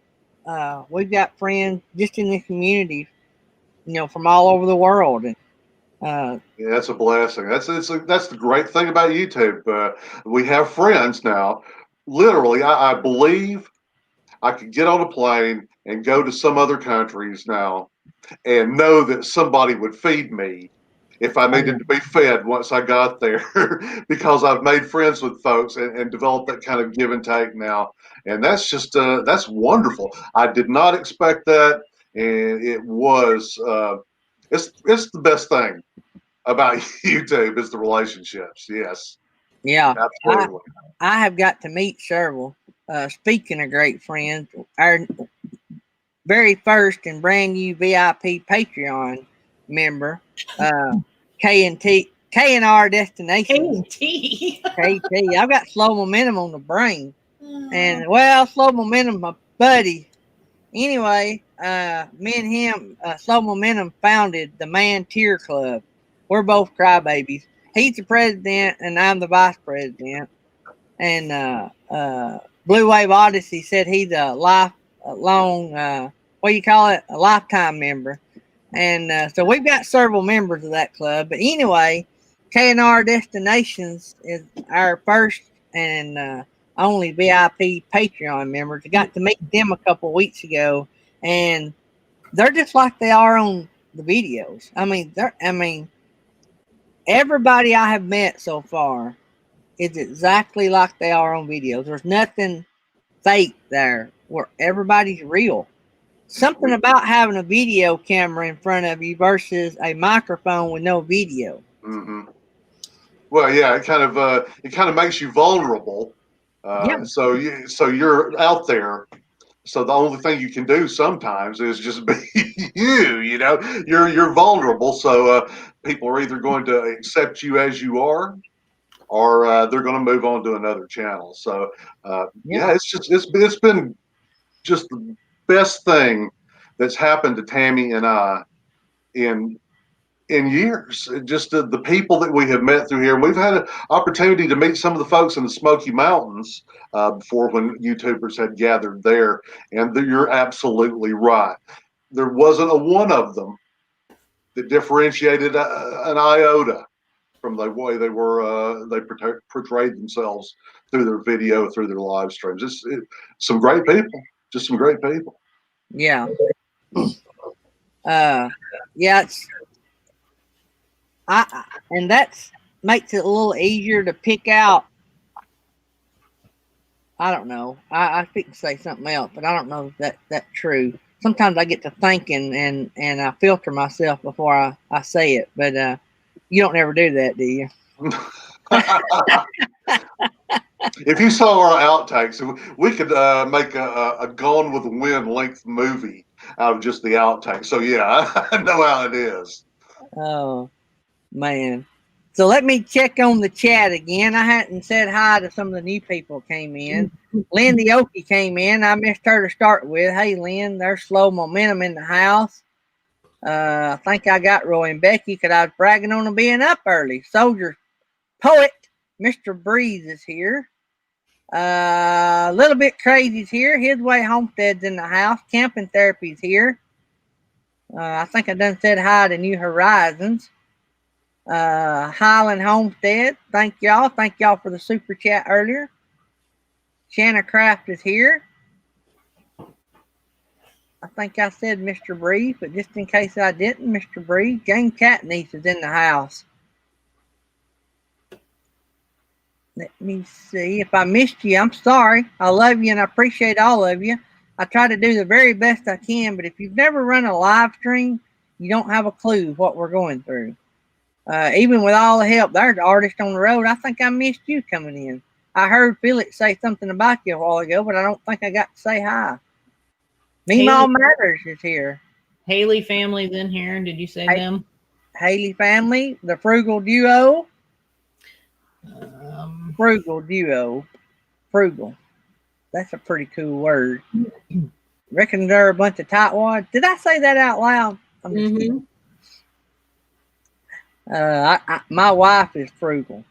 We've got friends just in the community, from all over the world. And yeah, that's a blessing. That's the great thing about YouTube. We have friends now. Literally, I believe I could get on a plane and go to some other countries now and know that somebody would feed me if I needed to be fed once I got there, because I've made friends with folks and developed that kind of give and take now. And that's just, that's wonderful. I did not expect that. And it was, it's the best thing about YouTube is the relationships. Yes, Yeah, absolutely. I have got to meet several. Speaking of great friends, our very first and brand new VIP Patreon member, K&R Destinations. K&T. KT. I've got slow momentum on the brain. And well, slow momentum, my buddy. Anyway, me and him, Slow Momentum founded the Man Tier Club. We're both crybabies. He's the president and I'm the vice president. And Blue Wave Odyssey said he's a lifelong, what do you call it? A lifetime member. And so we've got several members of that club. But anyway, K&R Destinations is our first and only VIP Patreon members. I got to meet them a couple weeks ago, and they're just like they are on the videos. I mean, everybody I have met so far is exactly like they are on videos. There's nothing fake there. Where everybody's real. Something about having a video camera in front of you versus a microphone with no video. Mm-hmm. Well, yeah, it kind of makes you vulnerable. Yeah. So you're out there. So the only thing you can do sometimes is just be you. You know, you're vulnerable. So people are either going to accept you as you are, or they're going to move on to another channel. So yeah, it's been just the best thing that's happened to Tammy and I in years. Just the people that we have met through here. And we've had an opportunity to meet some of the folks in the Smoky Mountains before, when YouTubers had gathered there. And you're absolutely right. There wasn't a one of them that differentiated an iota from the way they were, they portrayed themselves through their video, through their live streams. Some great people, just some great people. Yeah. Yeah, and that's makes it a little easier to pick out. I don't know. I think to say something else, but I don't know if that's true. Sometimes I get to thinking and I filter myself before I say it, but you don't ever do that, do you? If you saw our outtakes, we could make a Gone with the Wind length movie out of just the outtakes. So yeah, I know how it is. Oh man. So let me check on the chat again. I hadn't said hi to some of the new people came in. Lynn the Okie came in. I missed her to start with. Hey Lynn, there's Slow Momentum in the house. I think I got Roy and Becky because I was bragging on them being up early. Soldier Poet, Mr. Breeze is here. A little bit crazy's here. His Way Homestead's in the house. Camping Therapy's here. I think I done said hi to New Horizons. Highland Homestead. Thank y'all. Thank y'all for the super chat earlier. Shanna Craft is here. I think I said Mr. Breeze, but just in case I didn't, Mr. Breeze. Jane Catniece is in the house. Let me see. If I missed you, I'm sorry. I love you and I appreciate all of you. I try to do the very best I can, but if you've never run a live stream, you don't have a clue what we're going through. Even with all the help, there's artists on the road. I think I missed you coming in. I heard Felix say something about you a while ago, but I don't think I got to say hi. Meemaw Matters is here. Haley family's in here. Did you say them? Haley family, the Frugal Duo. Frugal Duo. Frugal. That's a pretty cool word. Reckon they're a bunch of tightwads. Did I say that out loud? Mm-hmm. My wife is frugal.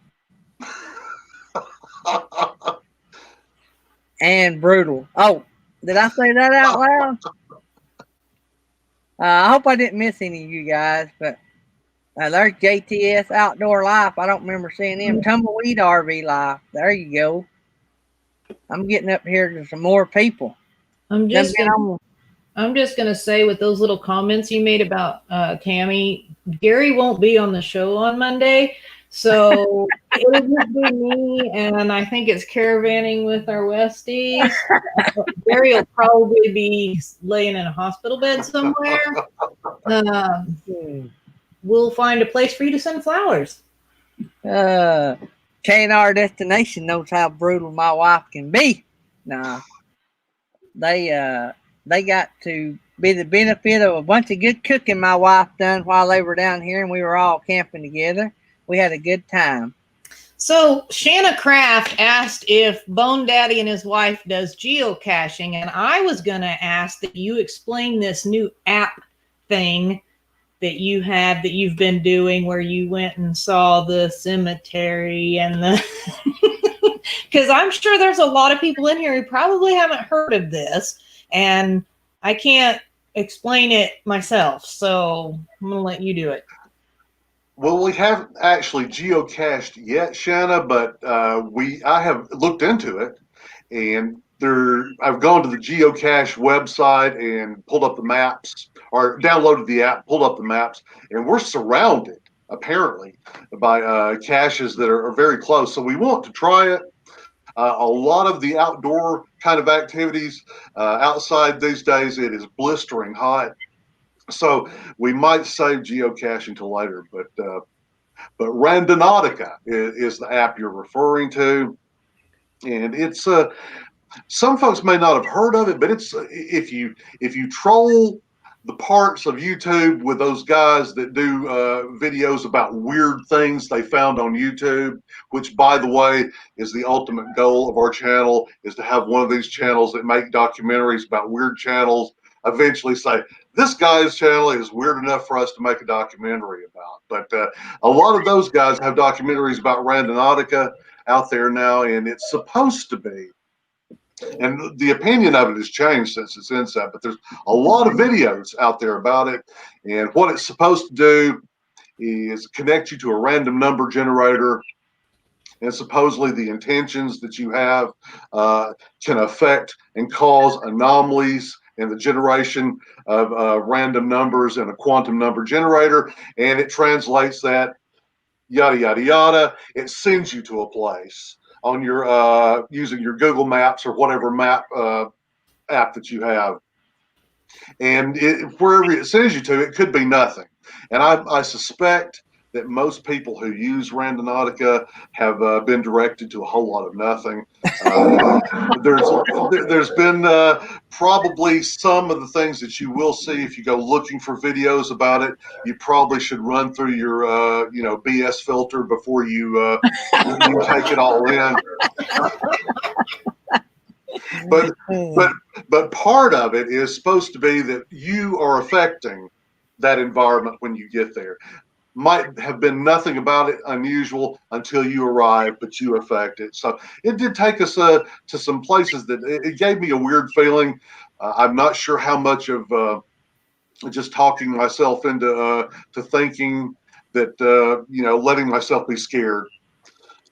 And brutal. Oh, did I say that out loud? I hope I didn't miss any of you guys, but there's JTS Outdoor Life. I don't remember seeing them. Tumbleweed RV Life. There you go. I'm getting up here to some more people. I'm just I'm just going to say with those little comments you made about Tammy, Gary won't be on the show on Monday. So it'll just be me, and I think it's caravanning with our Westies. Gary will probably be laying in a hospital bed somewhere. We'll find a place for you to send flowers. K&R Destination knows how brutal my wife can be. Nah, they got to be the benefit of a bunch of good cooking my wife done while they were down here, and we were all camping together. We had a good time. So Shanna Kraft asked if Bonedaddy and his wife does geocaching, and I was going to ask that you explain this new app thing that you've been doing, where you went and saw the cemetery and the because I'm sure there's a lot of people in here who probably haven't heard of this, and I can't explain it myself, so I'm gonna let you do it. Well, we haven't actually geocached yet, Shanna, but I have looked into it, and I've gone to the geocache website and pulled up the maps, or downloaded the app, pulled up the maps, and we're surrounded apparently by caches that are very close. So we want to try it. A lot of the outdoor kind of activities outside these days, it is blistering hot. So we might save geocaching till later, but Randonautica is the app you're referring to, and it's some folks may not have heard of it, but it's if you troll the parts of YouTube with those guys that do videos about weird things they found on YouTube, which, by the way, is the ultimate goal of our channel, is to have one of these channels that make documentaries about weird channels, eventually say, this guy's channel is weird enough for us to make a documentary about. But a lot of those guys have documentaries about Randonautica out there now, and it's supposed to be, and the opinion of it has changed since its inception, but there's a lot of videos out there about it. And what it's supposed to do is connect you to a random number generator. And supposedly the intentions that you have can affect and cause anomalies in the generation of random numbers in a quantum number generator. And it translates that, yada, yada, yada. It sends you to a place on your using your Google Maps or whatever map app that you have, and wherever it sends you to, it could be nothing. And I suspect that most people who use Randonautica have been directed to a whole lot of nothing. There's been probably some of the things that you will see if you go looking for videos about it. You probably should run through your BS filter before you take it all in. But part of it is supposed to be that you are affecting that environment when you get there. Might have been nothing about it unusual until you arrive, but you affect it. So it did take us to some places that it gave me a weird feeling. I'm not sure how much of just talking myself into to thinking that letting myself be scared.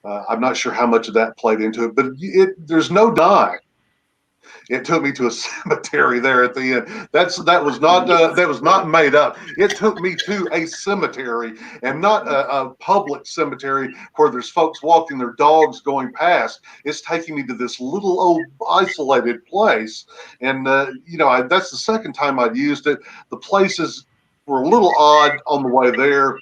I'm not sure how much of that played into it, but there's no denying. It took me to a cemetery there at the end. That was not made up. It took me to a cemetery, and not a public cemetery where there's folks walking their dogs going past. It's taking me to this little old isolated place, and that's the second time I'd used it. The places were a little odd on the way there,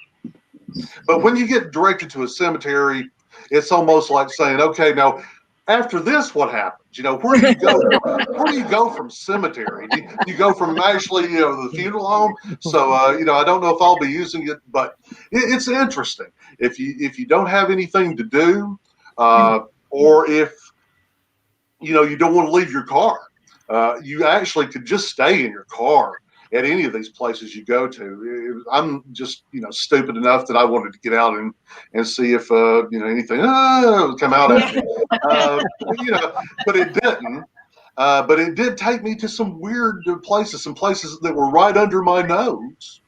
but when you get directed to a cemetery, it's almost like saying, okay, now after this, what happens? Where do you go? Where do you go from cemetery? Do you go from actually, the funeral home? So, I don't know if I'll be using it, but it's interesting. If you don't have anything to do, or if you don't want to leave your car, you actually could just stay in your car at any of these places you go to. I'm just, stupid enough that I wanted to get out and see if, anything would come out at me. But it didn't. But it did take me to some weird places, some places that were right under my nose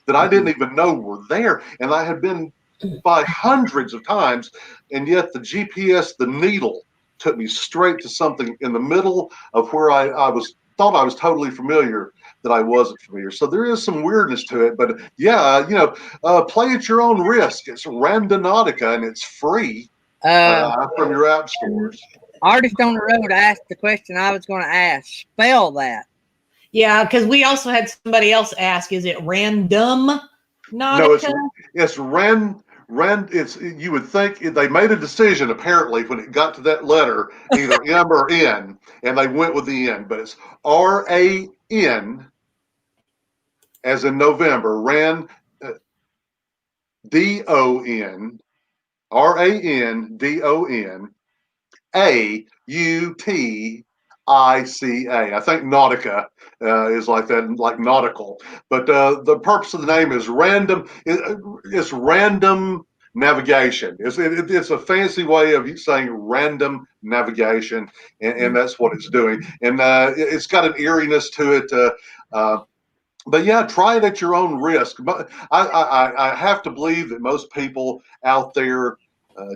that I didn't even know were there. And I had been by hundreds of times, and yet the GPS, the needle, took me straight to something in the middle of where I was thought I was totally familiar that I wasn't familiar. So there is some weirdness to it. But yeah, play at your own risk. It's Randonautica and it's free from your app stores. Artist on the Road asked the question I was going to ask. Spell that. Yeah, because we also had somebody else ask, is it random Nautica? No, it's it's, you would think they made a decision apparently when it got to that letter, either M or N, and they went with the N, but it's RAN as in November, DON, RANDON, AUTICA. I think Nautica is like that, like nautical. But the purpose of the name is random. It's random navigation. It's a fancy way of saying random navigation, and that's what it's doing. And it's got an eeriness to it. But yeah, try it at your own risk. But I have to believe that most people out there,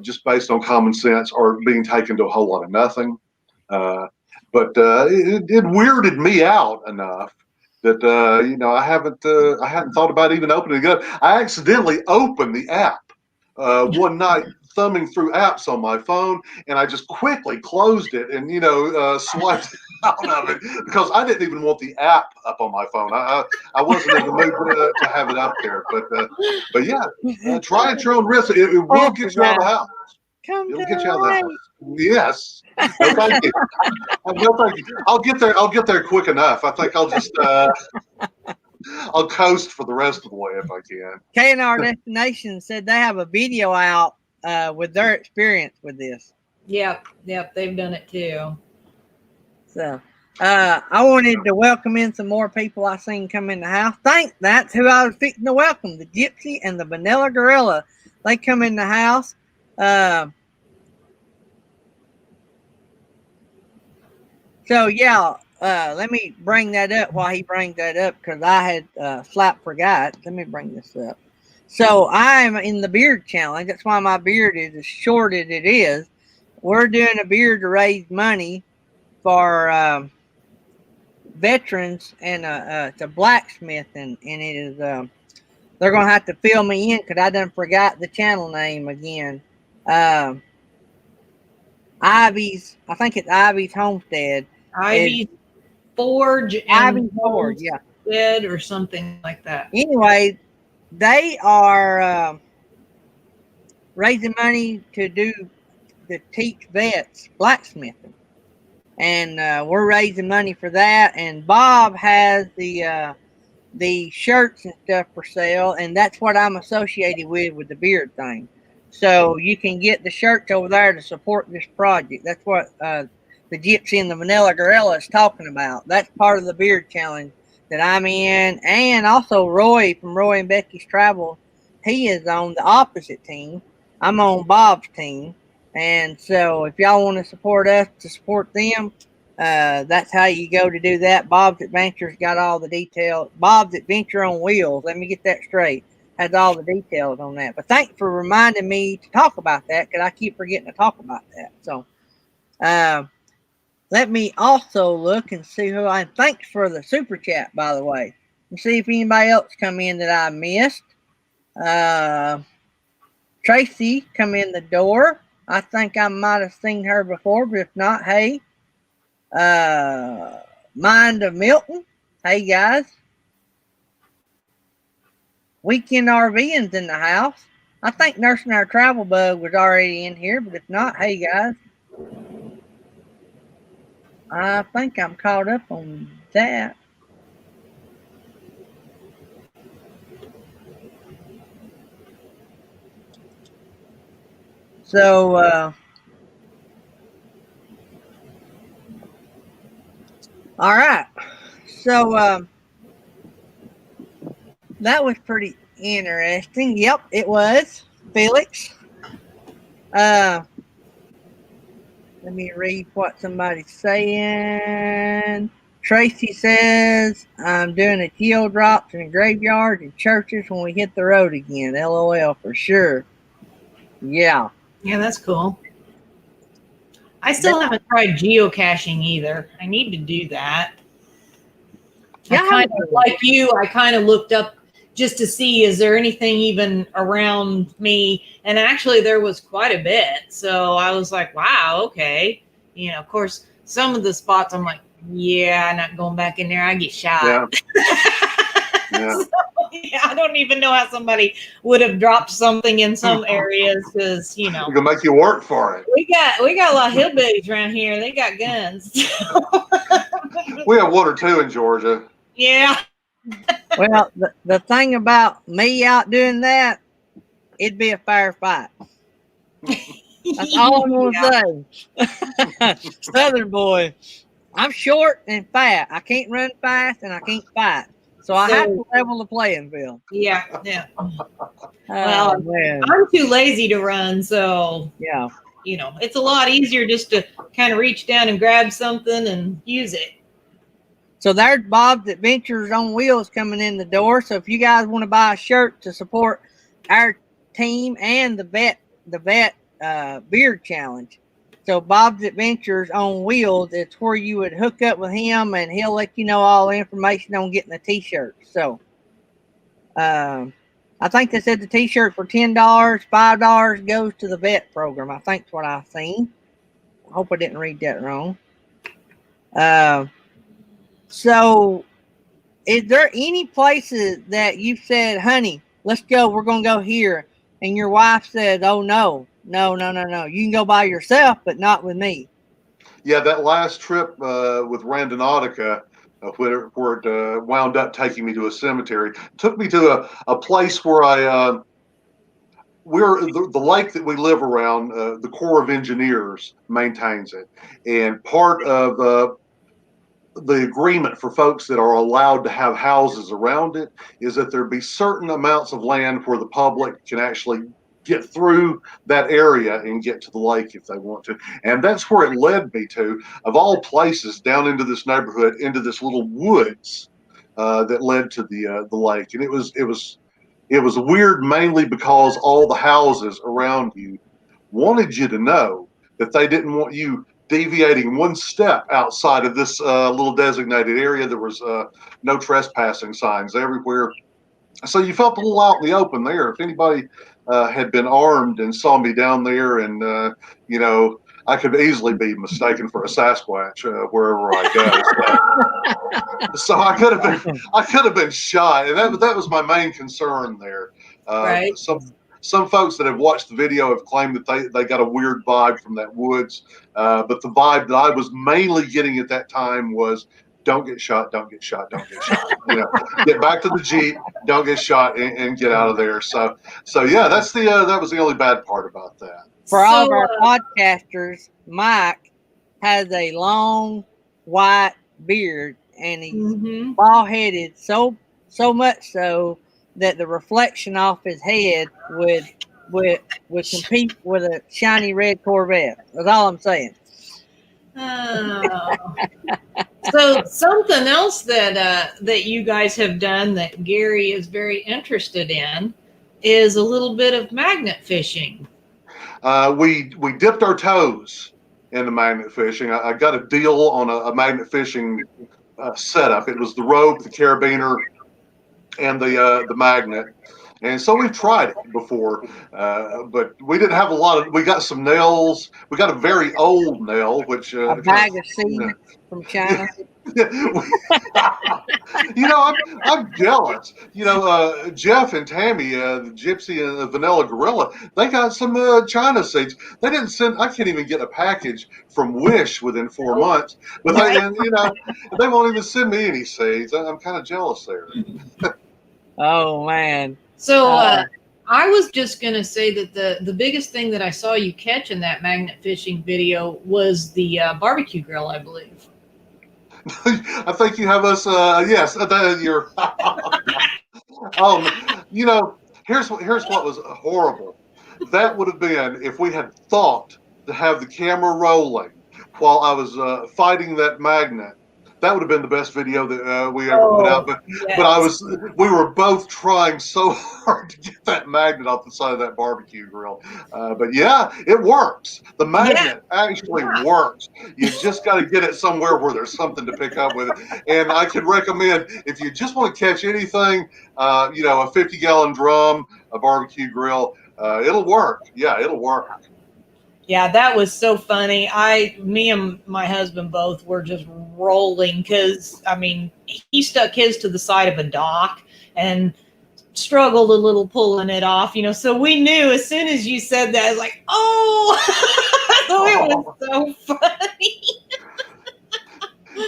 just based on common sense, are being taken to a whole lot of nothing. But it weirded me out enough that I hadn't thought about even opening it up. I accidentally opened the app one night, thumbing through apps on my phone, and I just quickly closed it and swiped out of it because I didn't even want the app up on my phone. I wasn't in the mood to have it up there. But yeah, try at your own risk. It will get you out of the house. It'll get you out of the house. Yes. No, thank you. No, thank you. I'll get there quick enough. I think I'll just I'll coast for the rest of the way if I can. K&R Destination said they have a video out with their experience with this. Yep, they've done it too. So I wanted to welcome in some more people I seen come in the house. That's who I was fixing to welcome, the Gypsy and the Vanilla Gorilla. They come in the house. So yeah, let me bring that up while he brings that up because I had forgot. Let me bring this up. So I'm in the beard challenge. That's why my beard is as short as it is. We're doing a beard to raise money for veterans and it's a blacksmith, and it is they're gonna have to fill me in because I done forgot the channel name again. Ivy's, I think it's Ivy's Homestead. Ivy's Forge and Ivy's Forge, yeah, or something like that. Anyway, they are raising money to teach vets blacksmithing, and we're raising money for that. And Bob has the shirts and stuff for sale, and that's what I'm associated with the beard thing. So you can get the shirts over there to support this project. That's what the Gypsy and the Vanilla Gorilla is talking about. That's part of the beard challenge that I'm in. And also Roy from Roy and Becky's Travel, he is on the opposite team. I'm on Bob's team. And so if y'all want to support us to support them, that's how you go to do that. Bob's Adventure's got all the details. Bob's Adventure on Wheels, let me get that straight, has all the details on that. But thanks for reminding me to talk about that because I keep forgetting to talk about that. So let me also look and see who I thanks for the super chat, by the way. And see if anybody else come in that I missed. Tracy come in the door. I think I might have seen her before, but if not, hey. Mind of Milton. Hey guys. Weekend RVing's in the house. I think Nursing Our Travel Bug was already in here, but if not, hey guys. I think I'm caught up on that. So, all right. So, that was pretty interesting. Yep, it was. Felix. Let me read what somebody's saying. Tracy says, I'm doing a geo drops in graveyards and churches when we hit the road again. LOL for sure. Yeah. Yeah, that's cool. I still haven't tried geocaching either. I need to do that. Yeah, I kind of like you. I kind of looked up just to see, is there anything even around me? And actually there was quite a bit. So I was like, wow, okay. You know, of course, some of the spots I'm like, yeah, I'm not going back in there. I get shot. Yeah. Yeah. So, yeah, I don't even know how somebody would have dropped something in some areas because, you know, We're gonna make you work for it. we got a lot of hillbillies around here. They got guns. We have one or two in Georgia. Yeah. Well, the thing about me out doing that, it'd be a fair fight. That's all I'm gonna say. Southern boy. I'm short and fat. I can't run fast and I can't fight. So I have to level the playing field. Yeah. Well, I'm too lazy to run, so yeah. You know, it's a lot easier just to kind of reach down and grab something and use it. So there's Bob's Adventures on Wheels coming in the door. So if you guys want to buy a shirt to support our team and the vet beard challenge, so Bob's Adventures on Wheels, it's where you would hook up with him and he'll let you know all the information on getting a t-shirt. So I think they said the t-shirt for $10, $5 goes to the vet program. I think that's what I've seen. I hope I didn't read that wrong. So is there any places that you've said, honey, let's go, we're going to go here, and your wife said, oh, no, you can go by yourself, but not with me? Yeah, that last trip with Randonautica, where it wound up taking me to a cemetery, took me to a place where the lake that we live around, the Corps of Engineers maintains it. And part of the agreement for folks that are allowed to have houses around it is that there be certain amounts of land where the public can actually get through that area and get to the lake if they want to. And that's where it led me to, of all places, down into this neighborhood, into this little woods that led to the lake. And it was weird, mainly because all the houses around you wanted you to know that they didn't want you deviating one step outside of this little designated area. There was no trespassing signs everywhere. So you felt a little out in the open there. If anybody had been armed and saw me down there, and I could easily be mistaken for a Sasquatch wherever I go. So I could have been shot, and that was my main concern there. Right. Some folks that have watched the video have claimed that they got a weird vibe from that woods, but the vibe that I was mainly getting at that time was, don't get shot, don't get shot, don't get shot. Get back to the Jeep, don't get shot, and get out of there. So yeah, that was the only bad part about that. For all of our podcasters, Mike has a long white beard and he's bald headed, so much so that the reflection off his head would compete with a shiny red Corvette. That's all I'm saying. Oh. So something else that you guys have done that Gary is very interested in is a little bit of magnet fishing. We dipped our toes into magnet fishing. I got a deal on a magnet fishing setup. It was the rope, the carabiner, and the magnet. And so we've tried it before, but we didn't have a lot of. We got some nails. We got a very old nail, which a bag of seeds from China. I'm jealous. Jeff and Tammy, the Gypsy and the Vanilla Gorilla, they got some China seeds. They didn't send. I can't even get a package from Wish within 4 months, but they won't even send me any seeds. I'm kind of jealous there. Oh man. So I was just going to say that the biggest thing that I saw you catch in that magnet fishing video was the barbecue grill, I believe. I think you have us. Yes, you're. Here's what was horrible. That would have been if we had thought to have the camera rolling while I was fighting that magnet. That would have been the best video that we ever put out. But yes. we were both trying so hard to get that magnet off the side of that barbecue grill. But yeah, it works. The magnet actually works. You just got to get it somewhere where there's something to pick up with it. And I could recommend, if you just want to catch anything, a 50-gallon drum, a barbecue grill, it'll work. Yeah, it'll work. Yeah, that was so funny. Me and my husband both were just rolling because, I mean, he stuck his to the side of a dock and struggled a little pulling it off, so we knew as soon as you said that, I was like, oh, it was so funny.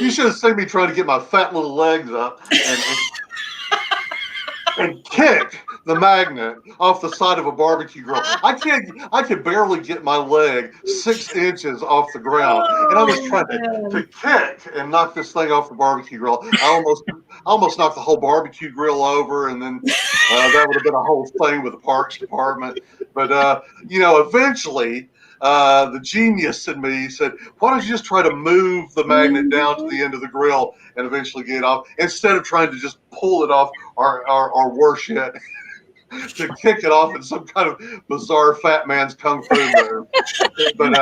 You should have seen me trying to get my fat little legs up and kick the magnet off the side of a barbecue grill. I could barely get my leg 6 inches off the ground, and I was trying to kick and knock this thing off the barbecue grill. I almost knocked the whole barbecue grill over, and then that would have been a whole thing with the Parks Department. But eventually, the genius in me said, why don't you just try to move the magnet down to the end of the grill and eventually get it off, instead of trying to just pull it off our worst yet, to kick it off in some kind of bizarre fat man's kung fu move. But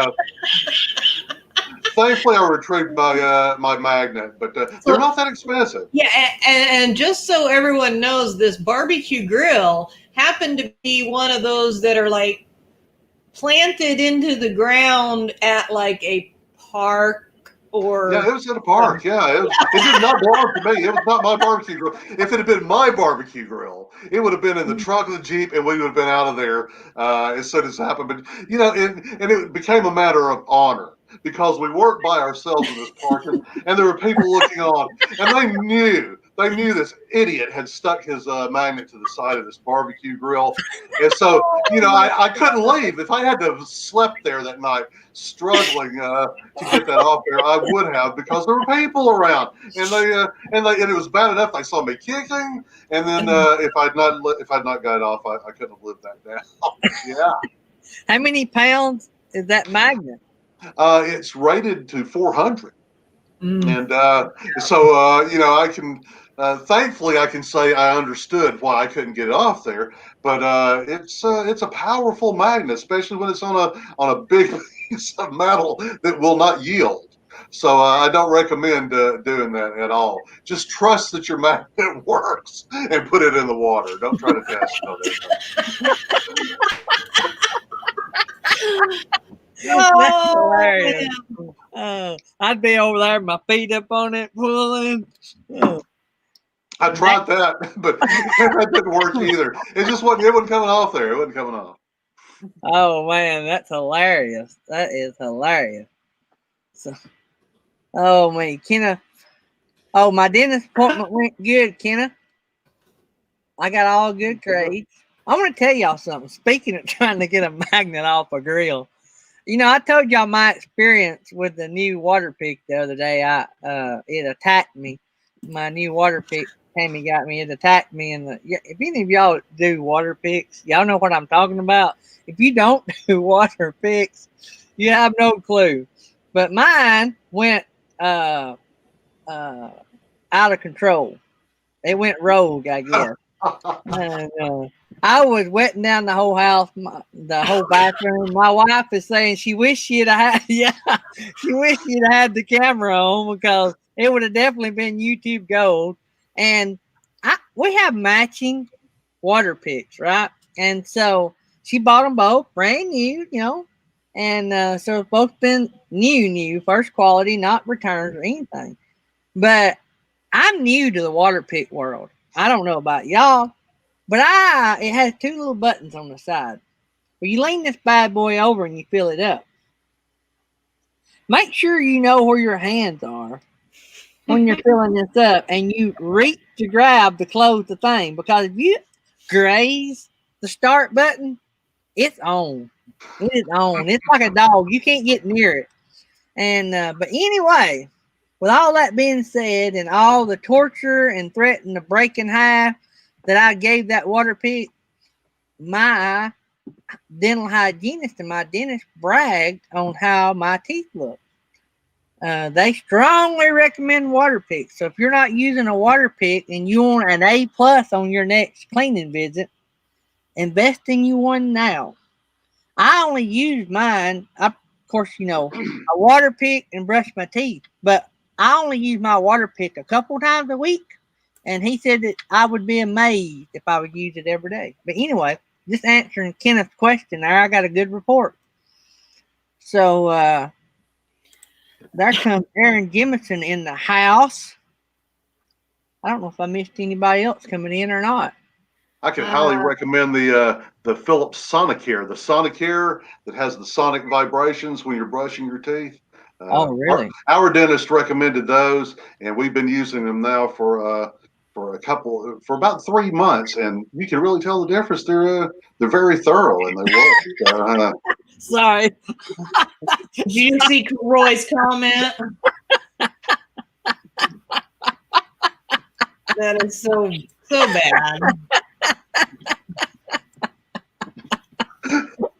thankfully I retrieved my magnet, but they're not that expensive. Yeah, and just so everyone knows, this barbecue grill happened to be one of those that are like planted into the ground at like a park or... Yeah, it was at a park. Yeah, it did not belong to me. It was not my barbecue grill. If it had been my barbecue grill, it would have been in the trunk of the Jeep, and we would have been out of there as soon as it happened. But and it became a matter of honor, because we weren't by ourselves in this park, and there were people looking on, and they knew this idiot had stuck his magnet to the side of this barbecue grill. And so, I couldn't leave. If I had to have slept there that night, struggling to get that off there, I would have, because there were people around, and it was bad enough they saw me kicking, and then if I'd not got it off, I couldn't have lived that down. Yeah. How many pounds is that magnet? It's rated to 400. And so I can thankfully I can say I understood why I couldn't get it off there, but it's a powerful magnet, especially when it's on a big piece of metal that will not yield. So I don't recommend doing that at all. Just trust that your magnet works and put it in the water. Don't try to test it. That's hilarious. I'd be over there with my feet up on it, pulling. I tried that, but that didn't work either. It wasn't coming off there. It wasn't coming off. Oh man, that's hilarious. That is hilarious. So, oh man, Kenna. Oh, my dentist appointment went good, Kenna. I got all good grades. I want to tell y'all something. Speaking of trying to get a magnet off a grill, I told y'all my experience with the new water pick the other day. It attacked me. My new water pick Tammy got me. It attacked me. If any of y'all do water picks, y'all know what I'm talking about. If you don't do water picks, you have no clue. But mine went out of control. It went rogue, I guess. And, I was wetting down the whole house, the whole bathroom. My wife is saying she wished she'd have had, she wished she'd had the camera on, because it would have definitely been YouTube gold. And we have matching water picks, right? And so she bought them both brand new, and so it's both been new, first quality, not returns or anything. But I'm new to the water pick world. I don't know about y'all, but it has 2 little buttons on the side. Well, you lean this bad boy over and you fill it up. Make sure you know where your hands are when you're filling this up, and you reach to grab to close the thing, because if you graze the start button, it's on. It is on. It's like a dog. You can't get near it. And but anyway, with all that being said, and all the torture and threatening to break in half that I gave that water pick, my dental hygienist and my dentist bragged on how my teeth look. They strongly recommend water picks. So if you're not using a water pick and you want an A+ on your next cleaning visit, invest in you one now. I only use mine. Of course, a water pick and brush my teeth, but I only use my water pick a couple times a week. And he said that I would be amazed if I would use it every day. But anyway, just answering Kenneth's question there, I got a good report. So there comes Aaron Jimison in the house. I don't know if I missed anybody else coming in or not. I can highly recommend the Philips Sonicare, the Sonicare that has the sonic vibrations when you're brushing your teeth. Oh, really? Our dentist recommended those, and we've been using them now for about 3 months, and you can really tell the difference. They're very thorough and they work. Sorry. Did you see Roy's comment? That is so bad.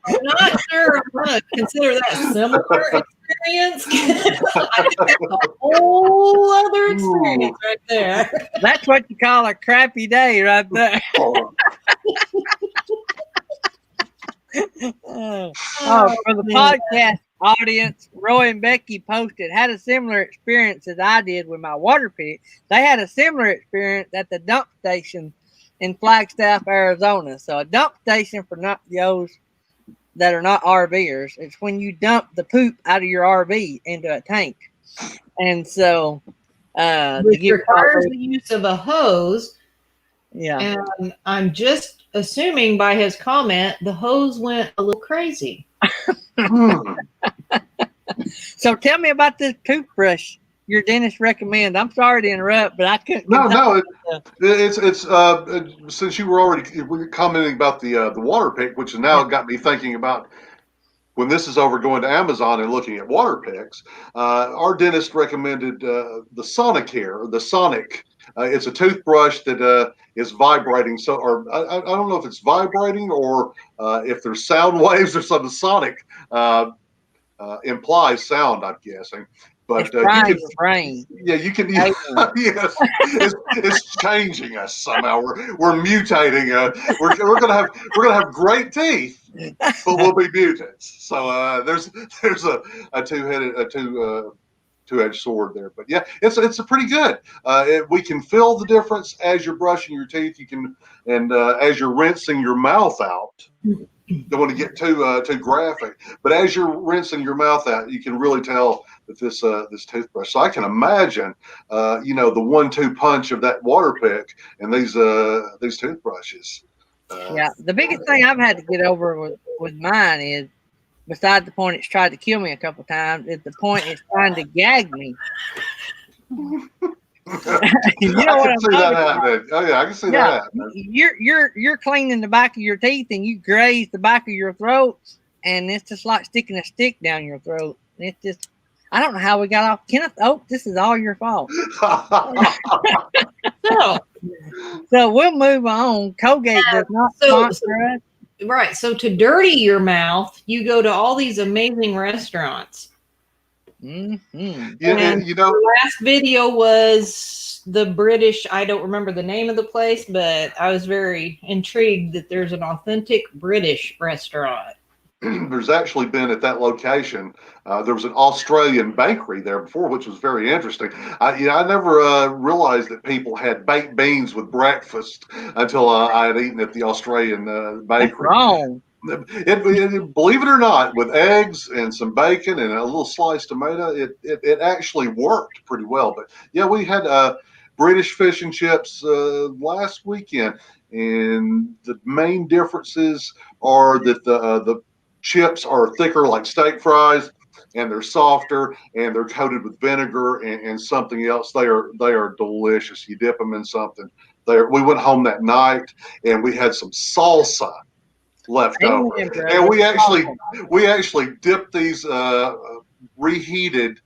I'm not sure I'm going to consider that a similar experience. I think that's a whole other experience right there. That's what you call a crappy day right there. For the podcast audience, Roy and Becky posted, had a similar experience as I did with my water pick. They had a similar experience at the dump station in Flagstaff, Arizona. So a dump station for not those that are not RVers, it's when you dump the poop out of your RV into a tank. And so which requires the use of a hose. Yeah. And I'm just assuming by his comment, the hose went a little crazy. So tell me about this toothbrush your dentist recommend. I'm sorry to interrupt, but I couldn't. No, it's since you were commenting about the water pick, which has now got me thinking about when this is over, going to Amazon and looking at water picks. Our dentist recommended the Sonicare, the Sonic. It's a toothbrush that is vibrating. So, or I don't know if it's vibrating or if there's sound waves or something. Sonic implies sound, I'm guessing. But you can, brain. Yeah, you can. Yes, it's changing us somehow. We're mutating. We're gonna have great teeth, but we'll be mutants. So there's a two-edged sword there. But yeah, it's a pretty good. We can feel the difference as you're brushing your teeth. You can, and as you're rinsing your mouth out. Don't want to get too graphic, but as you're rinsing your mouth out, you can really tell that this toothbrush. So I can imagine, the 1-2 punch of that water pick and these toothbrushes. Yeah, the biggest thing I've had to get over with mine is, besides the point it's tried to kill me a couple times, is the point it's trying to gag me. You know what I'm talking about? Oh yeah, I can see that happening. You're cleaning the back of your teeth and you graze the back of your throat, and it's just like sticking a stick down your throat. It's just, I don't know how we got off. Kenneth, this is all your fault. So we'll move on. Colgate does not sponsor us. Right. So to dirty your mouth, you go to all these amazing restaurants. Mm-hmm. Yeah, and the last video was the British. I don't remember the name of the place, but I was very intrigued that there's an authentic British restaurant. There's actually been at that location. There was an Australian bakery there before, which was very interesting. I never realized that people had baked beans with breakfast until I had eaten at the Australian bakery. That's wrong. Believe it or not, with eggs and some bacon and a little sliced tomato, it actually worked pretty well. But yeah, we had British fish and chips last weekend, and the main differences are that the chips are thicker, like steak fries, and they're softer, and they're coated with vinegar and something else. They are delicious. You dip them in something. We went home that night and we had some salsa left over, and we actually dipped these reheated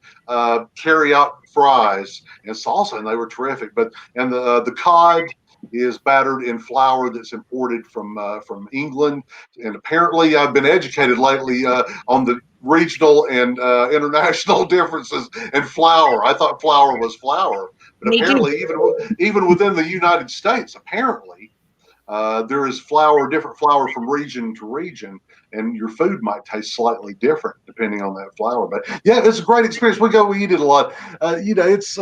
carry-out fries in salsa, and they were terrific. And the cod is battered in flour that's imported from England, and apparently I've been educated lately on regional and international differences in flour. I thought flour was flour, but Me too. apparently even within the United States, apparently there is different flour from region to region, and your food might taste slightly different depending on that flour. But yeah, it's a great experience. We eat it a lot. It's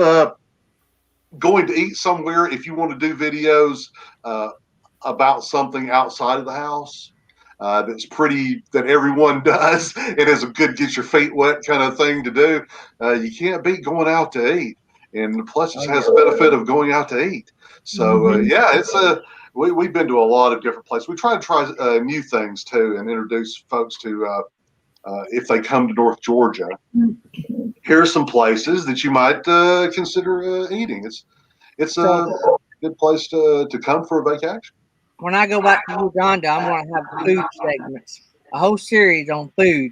going to eat somewhere. If you want to do videos about something outside of the house, that everyone does, it is a good get your feet wet kind of thing to do. You can't beat going out to eat, and plus it has the benefit of going out to eat. So it's we've been to a lot of different places. We try to try new things too, and introduce folks to if they come to North Georgia. Here are some places that you might consider eating. It's a good place to come for a vacation. When I go back to Uganda, I'm going to have food segments, a whole series on food.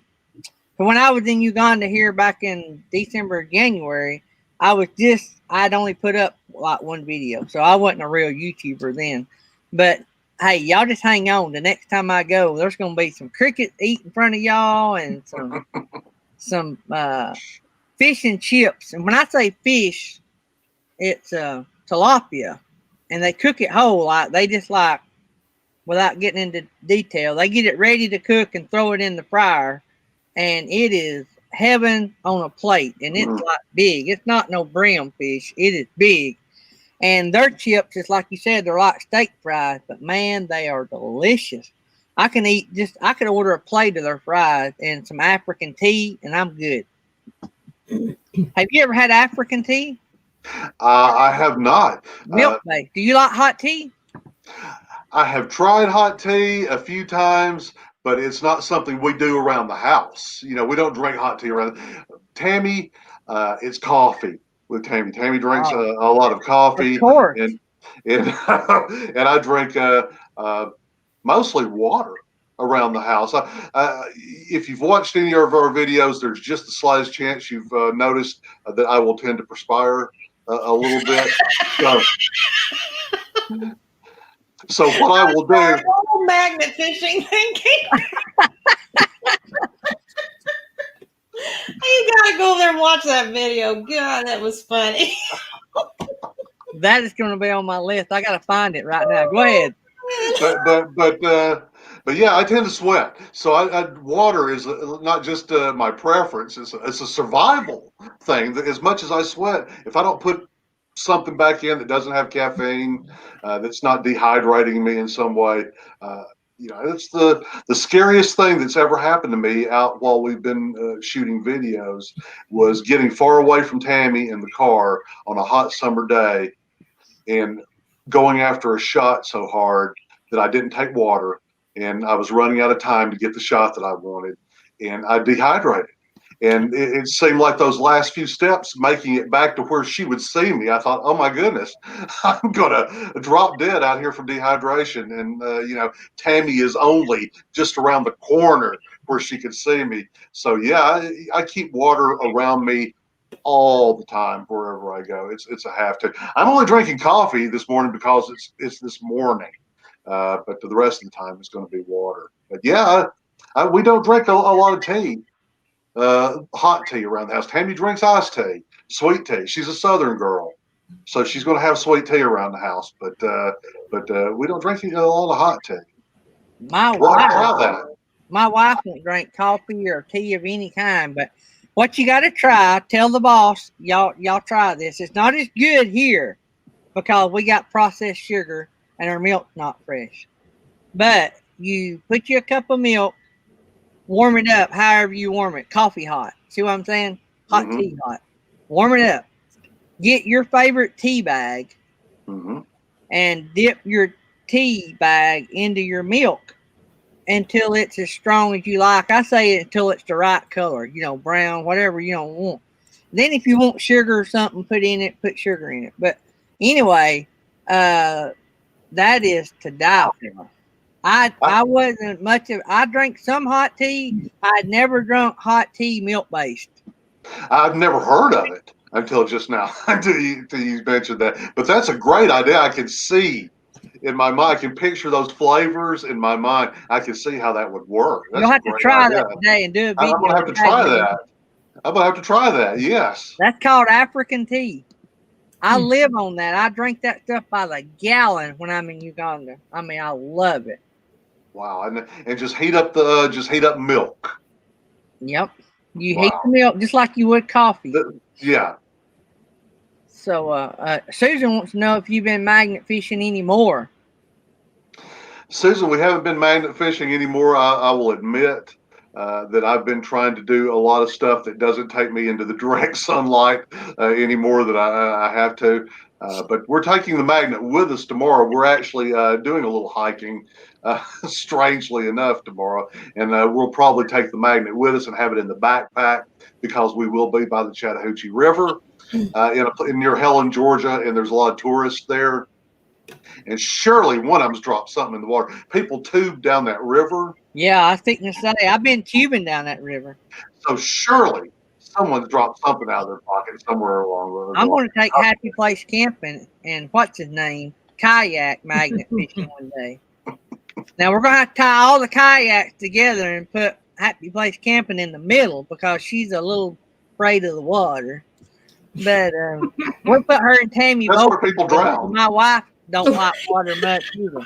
But when I was in Uganda here back in December, January, I'd only put up like one video, so I wasn't a real YouTuber then. But hey, y'all just hang on. The next time I go, there's going to be some cricket eat in front of y'all and some fish and chips. And when I say fish, it's tilapia, and they cook it whole. Like they just like, without getting into detail, they get it ready to cook and throw it in the fryer, and it is heaven on a plate. And it's like big. It's not no brim fish. It is big. And their chips, just like you said, they're like steak fries, but man, they are delicious. I could order a plate of their fries and some African tea, and I'm good. Have you ever had African tea? I have not. Milk based. Do you like hot tea? I have tried hot tea a few times, but it's not something we do around the house. We don't drink hot tea around. Tammy, it's coffee with Tammy. Tammy drinks a lot of coffee, of course. and and I drink mostly water around the house. If you've watched any of our videos, there's just the slightest chance you've noticed that I will tend to perspire a little bit. So what I will do. Magnet fishing thinking. You gotta go there and watch that video. God, that was funny. That is going to be on my list. I got to find it right now. Go ahead. But yeah, I tend to sweat. So water is not just my preference. It's a survival thing. That as much as I sweat, if I don't put something back in that doesn't have caffeine, that's not dehydrating me in some way, it's the scariest thing that's ever happened to me out while we've been shooting videos was getting far away from Tammy in the car on a hot summer day and going after a shot so hard that I didn't take water, and I was running out of time to get the shot that I wanted, and I dehydrated. And it seemed like those last few steps, making it back to where she would see me, I thought, oh my goodness, I'm going to drop dead out here from dehydration. And, Tammy is only just around the corner where she could see me. So, yeah, I keep water around me all the time wherever I go. It's a have to. I'm only drinking coffee this morning because it's this morning. But the rest of the time, it's going to be water. But, yeah, we don't drink a lot of tea. Hot tea around the house. Tammy drinks iced tea, sweet tea. She's a Southern girl, so she's going to have sweet tea around the house. But we don't drink a lot of hot tea. My wife won't drink coffee or tea of any kind. But what you got to try, tell the boss, y'all try this. It's not as good here because we got processed sugar and our milk's not fresh. But you put you a cup of milk. Warm it up however you warm it. Coffee hot. See what I'm saying? Hot tea hot. Warm it up. Get your favorite tea bag and dip your tea bag into your milk until it's as strong as you like. I say until it's the right color, brown, whatever you don't want. Then if you want sugar or something put in it, put sugar in it. But anyway, that is to die for. I wasn't much of. I drank some hot tea. I'd never drunk hot tea milk based. I've never heard of it until just now. until you mentioned that. But that's a great idea. I can see in my mind, I can picture those flavors in my mind. I can see how that would work. That's You'll a have to great try idea. that today and do a I'm video. gonna have to try that. I'm gonna have to try that. Yes. That's called African tea. I live on that. I drink that stuff by the gallon when I'm in Uganda. I mean, I love it. Wow. And just heat up milk. Yep. You heat the milk just like you would coffee. Yeah. So Susan wants to know if you've been magnet fishing anymore. Susan, we haven't been magnet fishing anymore. I will admit that I've been trying to do a lot of stuff that doesn't take me into the direct sunlight anymore that I have to. But we're taking the magnet with us tomorrow. We're actually doing a little hiking, strangely enough, tomorrow. And we'll probably take the magnet with us and have it in the backpack because we will be by the Chattahoochee River in near Helen, Georgia. And there's a lot of tourists there. And surely one of them's dropped something in the water. People tube down that river. Yeah, I was thinking to say, I've been tubing down that river. So surely someone's dropped something out of their pocket somewhere along the river. I'm going to take Happy Place Camping and what's his name, kayak magnet fishing one day. Now we're going to have to tie all the kayaks together and put Happy Place Camping in the middle because she's a little afraid of the water. But we'll put her and Tammy That's both. where people drown. My wife don't like water much either.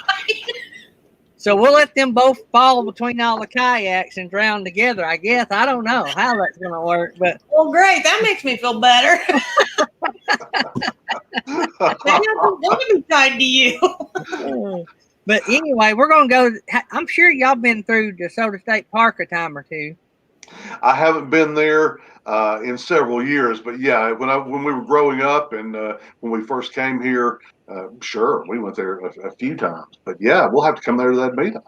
So we'll let them both fall between all the kayaks and drown together, I guess. I don't know how that's going to work. But well, great. That makes me feel better. Maybe I don't want to be tied to you. But anyway, we're going to go. I'm sure y'all been through DeSoto State Park a time or two. I haven't been there in several years, but yeah, when we were growing up and when we first came here, sure, we went there a few times. But yeah, we'll have to come there to that meetup.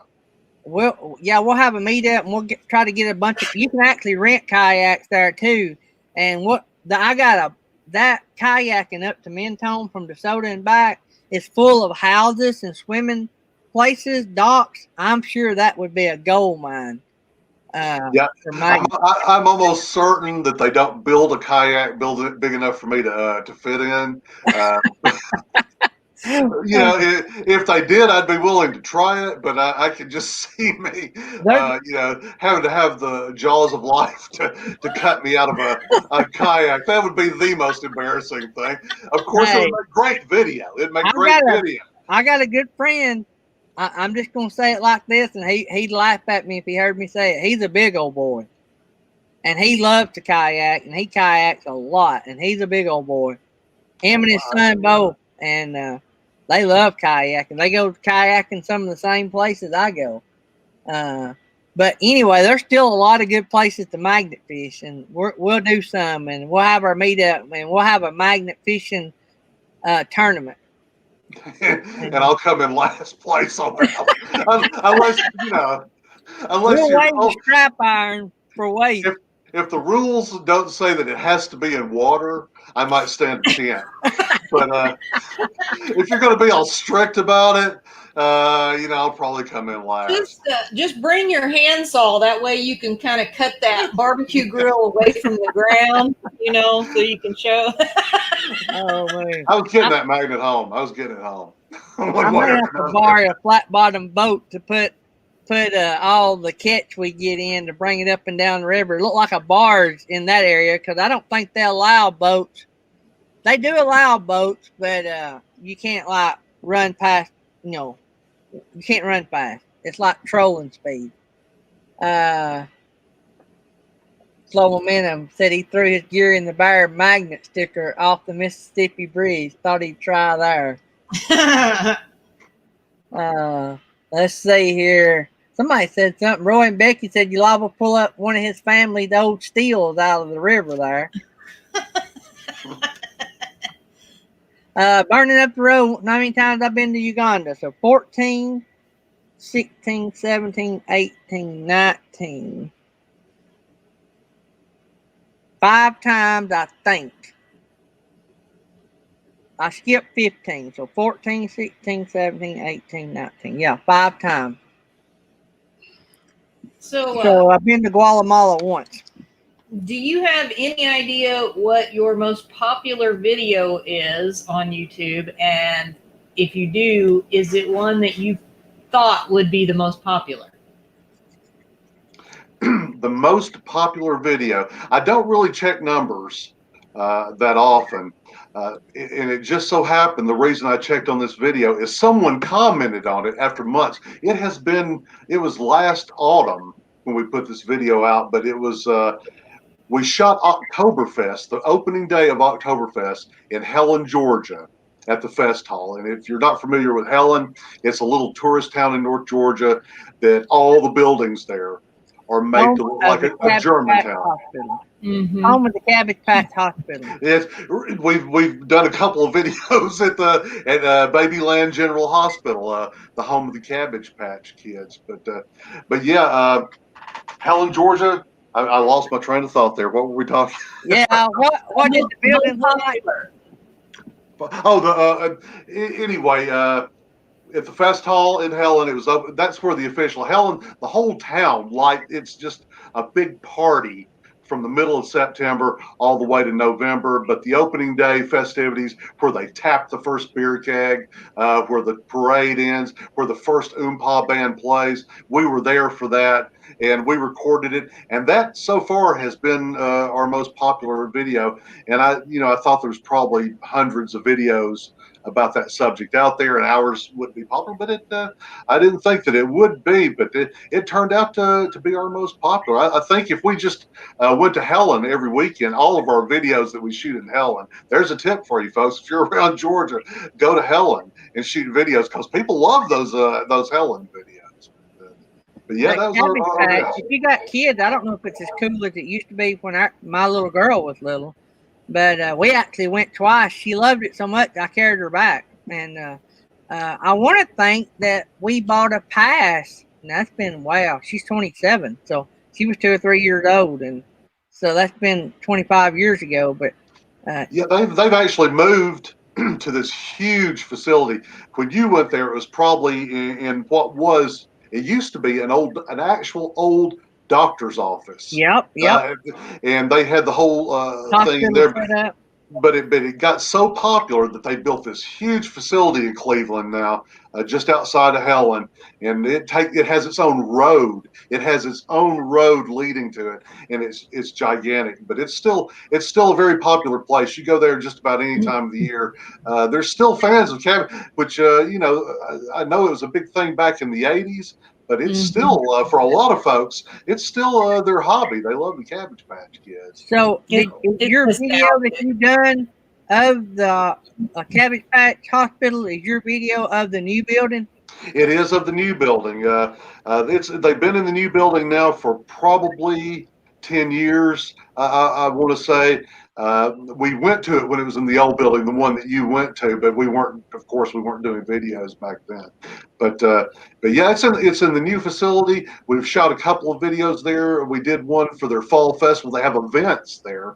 Well, yeah, we'll have a meetup and we'll try to get a bunch of. You can actually rent kayaks there too. And I got that kayaking up to Mentone from DeSoto and back is full of houses and swimming places, docks. I'm sure that would be a gold mine. Yeah, I'm almost certain that they don't build it big enough for me to fit in. You know, if they did, I'd be willing to try it. But I could just see me, having to have the jaws of life to cut me out of a kayak. That would be the most embarrassing thing. Of course, it would make great video. It'd make great video. I got a good friend. I'm just going to say it like this, and he'd laugh at me if he heard me say it. He's a big old boy, and he loves to kayak, and he kayaks a lot, and he's a big old boy. Him and his son both, and they love kayaking. They go kayaking some of the same places I go. But anyway, there's still a lot of good places to magnet fish, and we'll do some, and we'll have our meetup, and we'll have a magnet fishing tournament. And I'll come in last place on that, unless we'll you're wait the strap iron for weight. If the rules don't say that it has to be in water, I might stand a chance. But if you're going to be all strict about it, I'll probably come in last. Just bring your handsaw. That way you can kind of cut that barbecue grill away from the ground, so you can show. Oh, man. I was getting that magnet home. I was getting it home. I might have to borrow a flat bottom boat to put all the catch we get in to bring it up and down the river. It looked like a barge in that area because I don't think they allow boats. They do allow boats, but you can't run past. You can't run fast. It's like trolling speed. Slow Momentum said he threw his gear in the Bear magnet sticker off the Mississippi Bridge. Thought he'd try there. Let's see here. Somebody said something. Roy and Becky said you'll liable pull up one of his family's old steels out of the river there. Burning up the road. How many times I've been to Uganda? So 14, 16, 17, 18, 19. 5 times, I think. I skipped 15. So 14, 16, 17, 18, 19. Yeah, 5 times. So I've been to Guatemala once. Do you have any idea what your most popular video is on YouTube? And if you do, is it one that you thought would be the most popular? The most popular video. I don't really check numbers that often. And it just so happened the reason I checked on this video is someone commented on it after months. It was last autumn when we put this video out, but it was, we shot Oktoberfest, the opening day of Oktoberfest in Helen, Georgia at the Fest Hall. And if you're not familiar with Helen, it's a little tourist town in North Georgia that all the buildings there are made to look like a German town. Mm-hmm. Home of the Cabbage Patch Hospital. Yes, we've done a couple of videos at Babyland General Hospital, the home of the Cabbage Patch Kids. But yeah, Helen, Georgia. I lost my train of thought there. What were we talking? Yeah, what did the building look like? Oh, anyway. At the Fest Hall in Helen, it was up. That's where the official Helen, the whole town, it's just a big party from the middle of September all the way to November. But the opening day festivities, where they tap the first beer keg, where the parade ends, where the first Oompa band plays, we were there for that, and we recorded it. And that so far has been our most popular video. And I thought there was probably hundreds of videos about that subject out there, and ours would be popular, but I didn't think that it would be, but it turned out to be our most popular. I think if we just went to Helen every weekend, all of our videos that we shoot in Helen, there's a tip for you folks. If you're around Georgia, go to Helen and shoot videos, because people love those Helen videos. But yeah, that was our if you got kids, I don't know if it's as cool as it used to be when my little girl was little. But we actually went twice. She loved it so much, I carried her back. And I want to think that we bought a pass. And that's been, wow, she's 27. So she was 2 or 3 years old. And so that's been 25 years ago. But yeah, they've actually moved to this huge facility. When you went there, it was probably in it used to be an actual old doctor's office. Yep. And they had the whole thing there, but it got so popular that they built this huge facility in Cleveland now, just outside of Helen, and it has its own road. It has its own road leading to it, and it's gigantic. But it's still a very popular place. You go there just about any time of the year. There's still fans of cabbage, which I know it was a big thing back in the '80s. But it's still, for a lot of folks, it's still their hobby. They love the Cabbage Patch Kids. So, your video that you done of the Cabbage Patch Hospital is your video of the new building? It is of the new building. They've been in the new building now for probably 10 years, I want to say. We went to it when it was in the old building, the one that you went to, but we weren't doing videos back then. But yeah, it's in the new facility. We've shot a couple of videos there. We did one for their fall festival. They have events there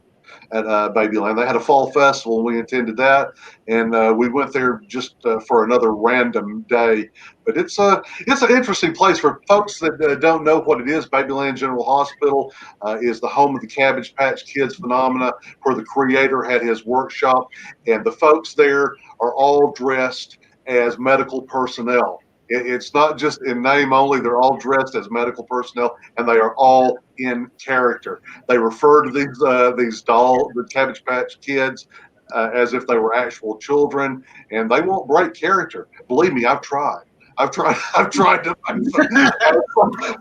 at Babyland. They had a fall festival, and we attended that, and we went there just for another random day. But it's an interesting place for folks that don't know what it is. Babyland General Hospital is the home of the Cabbage Patch Kids phenomena, where the creator had his workshop, and the folks there are all dressed as medical personnel. It's not just in name only. They're all dressed as medical personnel, and they are all in character. They refer to the Cabbage Patch Kids, as if they were actual children, and they won't break character. Believe me, I've tried. I've tried to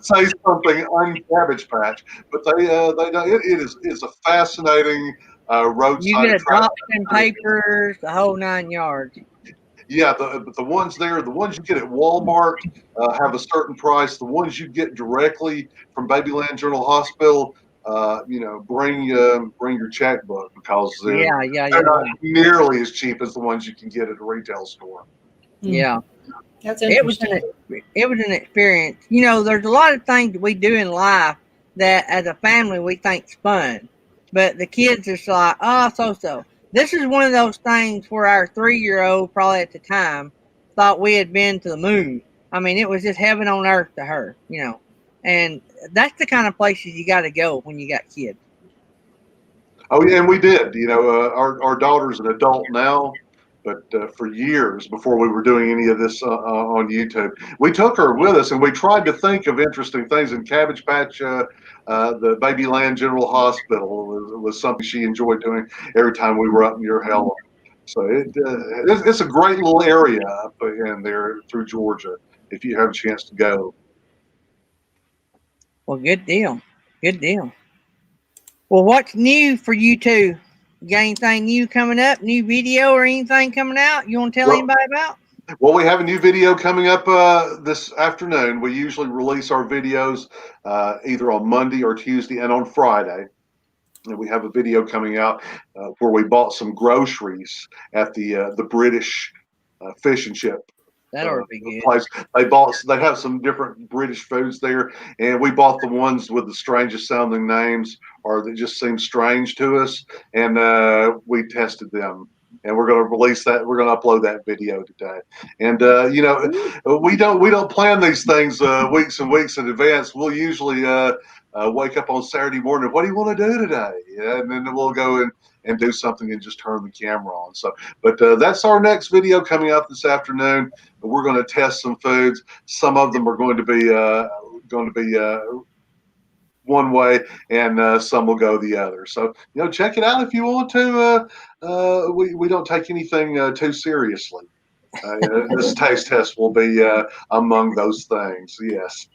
say something un-Cabbage Patch, but they don't. It's a fascinating roadside. You get adoption papers, the whole 9 yards. Yeah, the ones there, the ones you get at Walmart have a certain price. The ones you get directly from Babyland General Hospital, bring your checkbook, because they're not nearly as cheap as the ones you can get at a retail store. Yeah, that's interesting. It was an experience. There's a lot of things that we do in life that, as a family, we think's fun, but the kids are like, oh, so. This is one of those things where our 3-year-old, probably at the time, thought we had been to the moon. I mean, it was just heaven on earth to her, And that's the kind of places you got to go when you got kids. Oh, yeah, and we did. Our daughter's an adult now, But for years before we were doing any of this on YouTube, we took her with us and we tried to think of interesting things. And Cabbage Patch, the Babyland General Hospital was something she enjoyed doing every time we were up near Helen. So it's a great little area up in there through Georgia if you have a chance to go. Well, good deal. Good deal. Well, what's new for you two? You got anything new coming up? New video or anything coming out you want to tell anybody about? Well, we have a new video coming up this afternoon. We usually release our videos either on Monday or Tuesday and on Friday. And we have a video coming out where we bought some groceries at the British fish and chip. That ought to be good. Place. They have some different British foods there, and we bought the ones with the strangest sounding names or that just seem strange to us, and we tested them. And we're going to release that. We're going to upload that video today. And we don't plan these things weeks and weeks in advance. We'll usually wake up on Saturday morning. What do you want to do today? Yeah, and then we'll go and do something and just turn the camera on. So, but that's our next video coming up this afternoon. We're going to test some foods. Some of them are going to be one way, and some will go the other. So, check it out if you want to. We don't take anything too seriously. This taste test will be among those things. Yes.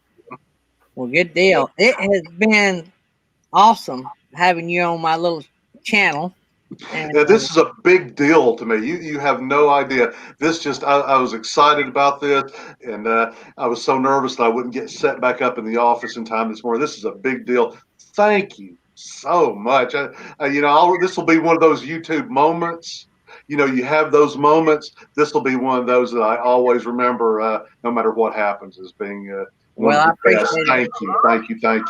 Well, good deal. It has been awesome having you on my little channel. And, this is a big deal to me. You have no idea. I was excited about this, and I was so nervous that I wouldn't get set back up in the office in time this morning. This is a big deal. Thank you so much. This will be one of those YouTube moments. You have those moments. This will be one of those that I always remember, no matter what happens, as being one of the best. Thank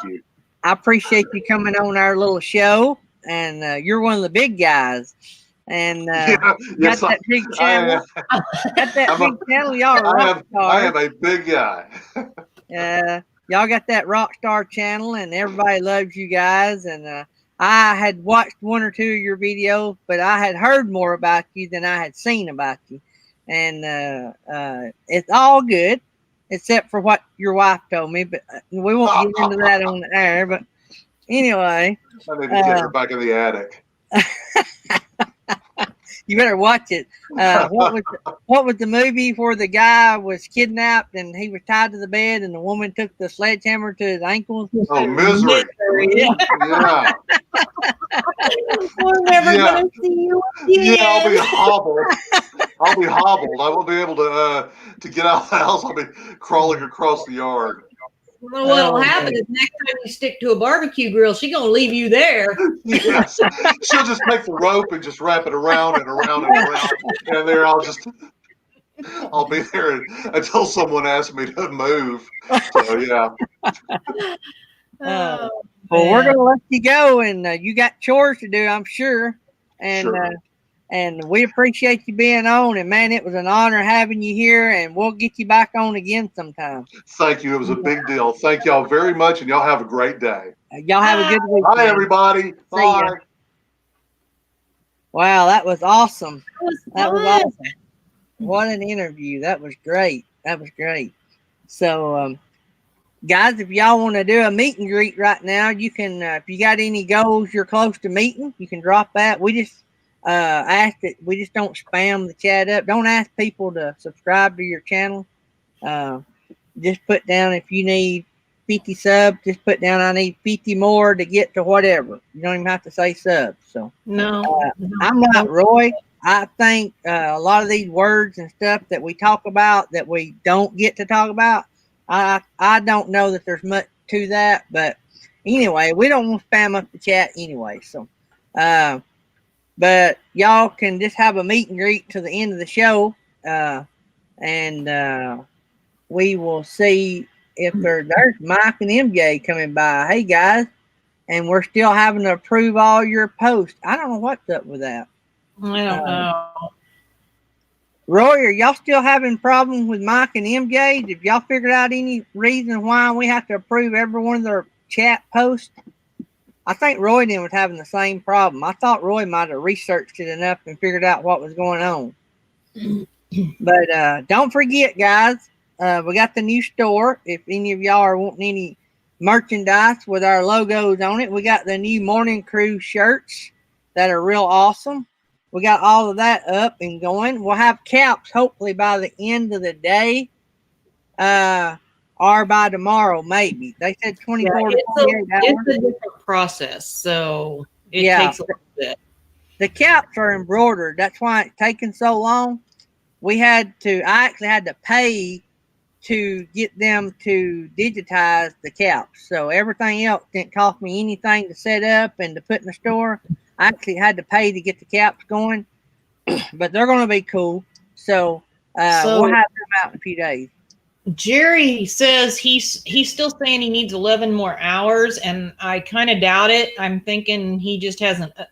you. I appreciate you coming on our little show. And you're one of the big guys, and got that big channel. Got that big channel, y'all. I am a big guy. Y'all got that rock star channel, and everybody loves you guys. And I had watched one or two of your videos, but I had heard more about you than I had seen about you. And it's all good, except for what your wife told me. But we won't get into that on the air. But anyway. I need to get her back in the attic. You better watch it. What was the movie where the guy was kidnapped and he was tied to the bed and the woman took the sledgehammer to his ankles? Oh, Misery. Yeah. We're never going to see you again. Yeah, I'll be hobbled. I won't be able to get out of the house. I'll be crawling across the yard. Well, what'll happen is next time you stick to a barbecue grill, she's gonna leave you there. Yes, she'll just take the rope and just wrap it around and around and around, and there I'll be there until someone asks me to move. So yeah. Well, we're gonna let you go, and you got chores to do, I'm sure, and. Sure. And we appreciate you being on. And, man, it was an honor having you here. And we'll get you back on again sometime. Thank you. It was a big deal. Thank y'all very much. And y'all have a great day. Y'all have a good week. Bye, everybody. Bye. Wow, that was awesome. That was awesome. What an interview. That was great. So, guys, if y'all want to do a meet and greet right now, you can, if you got any goals you're close to meeting, you can drop that. We just ask that we just don't spam the chat up. Don't ask people to subscribe to your channel. Just put down if you need 50 subs, just put down I need 50 more to get to whatever. You don't even have to say subs. So no, I'm not Roy. I think a lot of these words and stuff that we talk about that we don't get to talk about, I don't know that there's much to that. But anyway, we don't want to spam up the chat anyway. So but y'all can just have a meet and greet to the end of the show, and we will see if there's Mike and MJ coming by. Hey, guys, and we're still having to approve all your posts. I don't know what's up with that. I don't know. Roy, are y'all still having problems with Mike and MJ? Have y'all figured out any reason why we have to approve every one of their chat posts? I think Roy was having the same problem. I thought Roy might have researched it enough and figured out what was going on. But don't forget, guys, we got the new store. If any of y'all are wanting any merchandise with our logos on it, we got the new Morning Crew shirts that are real awesome. We got all of that up and going. We'll have caps hopefully by the end of the day, or by tomorrow, maybe. They said 24 to 48 hours. It's a different process, so it takes a little bit. The caps are embroidered. That's why it's taking so long. I actually had to pay to get them to digitize the caps. So everything else didn't cost me anything to set up and to put in the store. I actually had to pay to get the caps going, but they're going to be cool. So we'll have them out in a few days. Jerry says he's still saying he needs 11 more hours, and I kind of doubt it. I'm thinking he just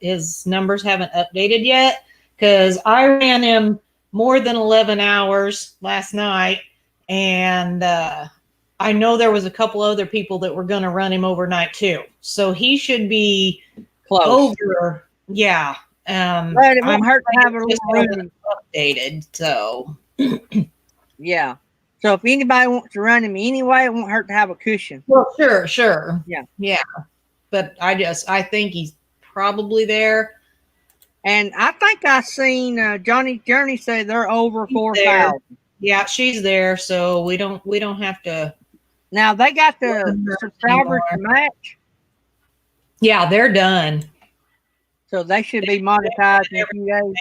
his numbers haven't updated yet, because I ran him more than 11 hours last night, and I know there was a couple other people that were going to run him overnight too. So he should be close. Over. Yeah. But it won't hurt to have a little room updated. So yeah. So if anybody wants to run him anyway, it won't hurt to have a cushion. Well, sure. Yeah. But I think he's probably there. And I think I seen Johnny Journey say they're over 4,000. Yeah, she's there, so we don't have to. Now they got the subscribers to match. Yeah, they're done. So they should be monetized in a few days.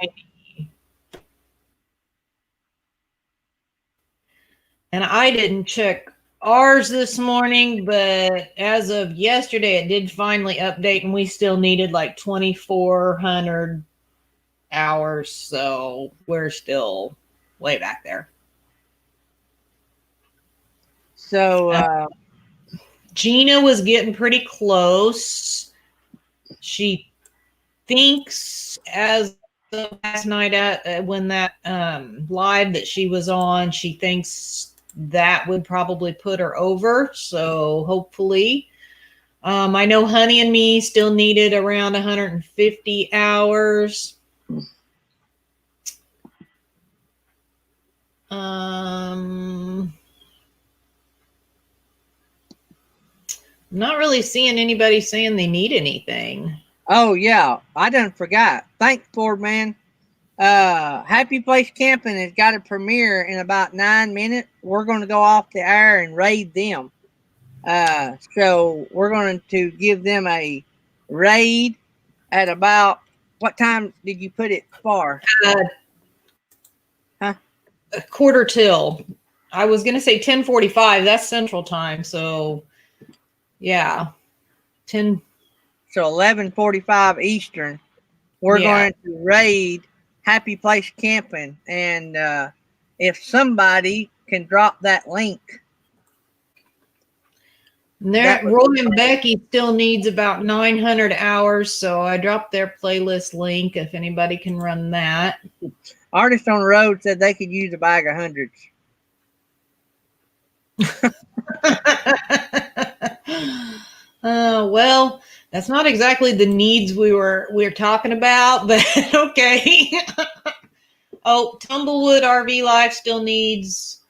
And I didn't check ours this morning, but as of yesterday, it did finally update, and we still needed like 2,400 hours. So we're still way back there. So Gina was getting pretty close. She thinks, as of last night when that live that she was on, she thinks that would probably put her over. So hopefully, I know Honey and Me still needed around 150 hours. I'm not really seeing anybody saying they need anything. Oh yeah, I done forgot. Thanks, Ford man. Happy Place Camping has got a premiere in about 9 minutes. We're going to go off the air and raid them. So we're going to give them a raid at about, what time did you put it for? A quarter till. I was going to say 10:45. That's Central Time. So yeah, 10. So 11:45 Eastern. We're going to raid Happy Place Camping, and if somebody can drop that link. Roy and Becky still needs about 900 hours, so I dropped their playlist link if anybody can run that. Artist on the Road said they could use a bag of hundreds. Well, that's not exactly the needs we were talking about, but okay. Oh, Tumblewood RV Life still needs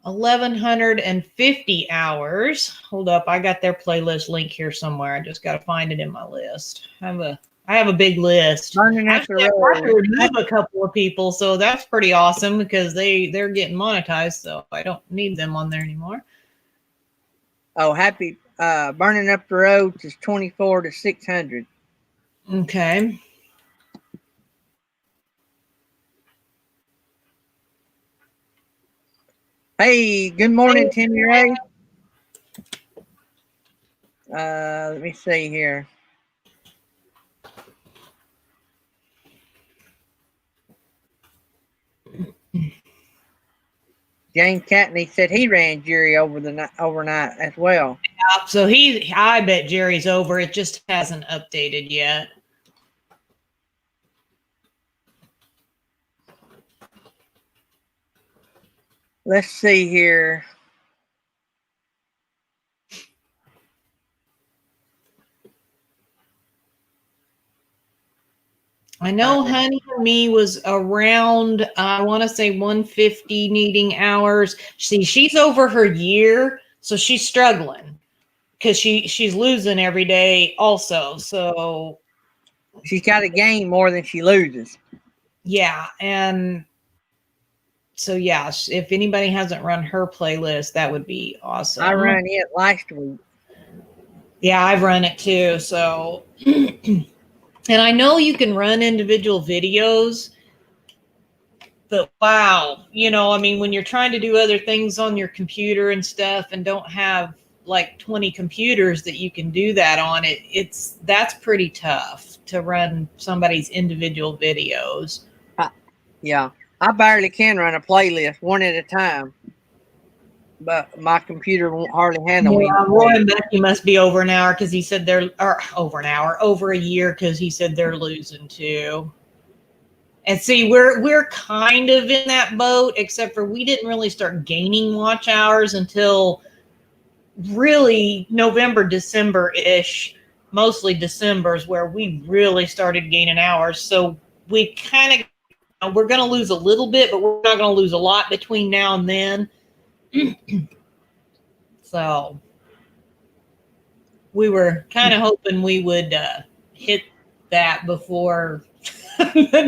1,150 hours. Hold up, I got their playlist link here somewhere. I just got to find it in my list. I have a big list. Actually, I have to remove a couple of people, so that's pretty awesome because they're getting monetized, so I don't need them on there anymore. Oh, Happy Burning Up the Roads is 24 to 600. Okay. Hey, good morning, Timmy Ray. Let me see here. James Catney said he ran Jerry overnight as well. Yeah, so I bet Jerry's over. It just hasn't updated yet. Let's see here. I know Honey and Me was around, I want to say 150 needing hours. See, she's over her year, so she's struggling because she's losing every day also. So she's got to gain more than she loses. yeah, and so yeah, if anybody hasn't run her playlist, that would be awesome. I ran it last week. Yeah, I've run it too. So, and I know you can run individual videos, but wow, I mean, when you're trying to do other things on your computer and stuff and don't have like 20 computers that you can do that on, that's pretty tough to run somebody's individual videos. Yeah, I barely can run a playlist one at a time. But my computer won't hardly handle it. Roy and Becky must be over an hour because he said over a year because he said they're losing too. And see, we're kind of in that boat, except for we didn't really start gaining watch hours until really November, December-ish. Mostly December is where we really started gaining hours. So we kind of, we're going to lose a little bit, but we're not going to lose a lot between now and then. So we were kind of hoping we would hit that before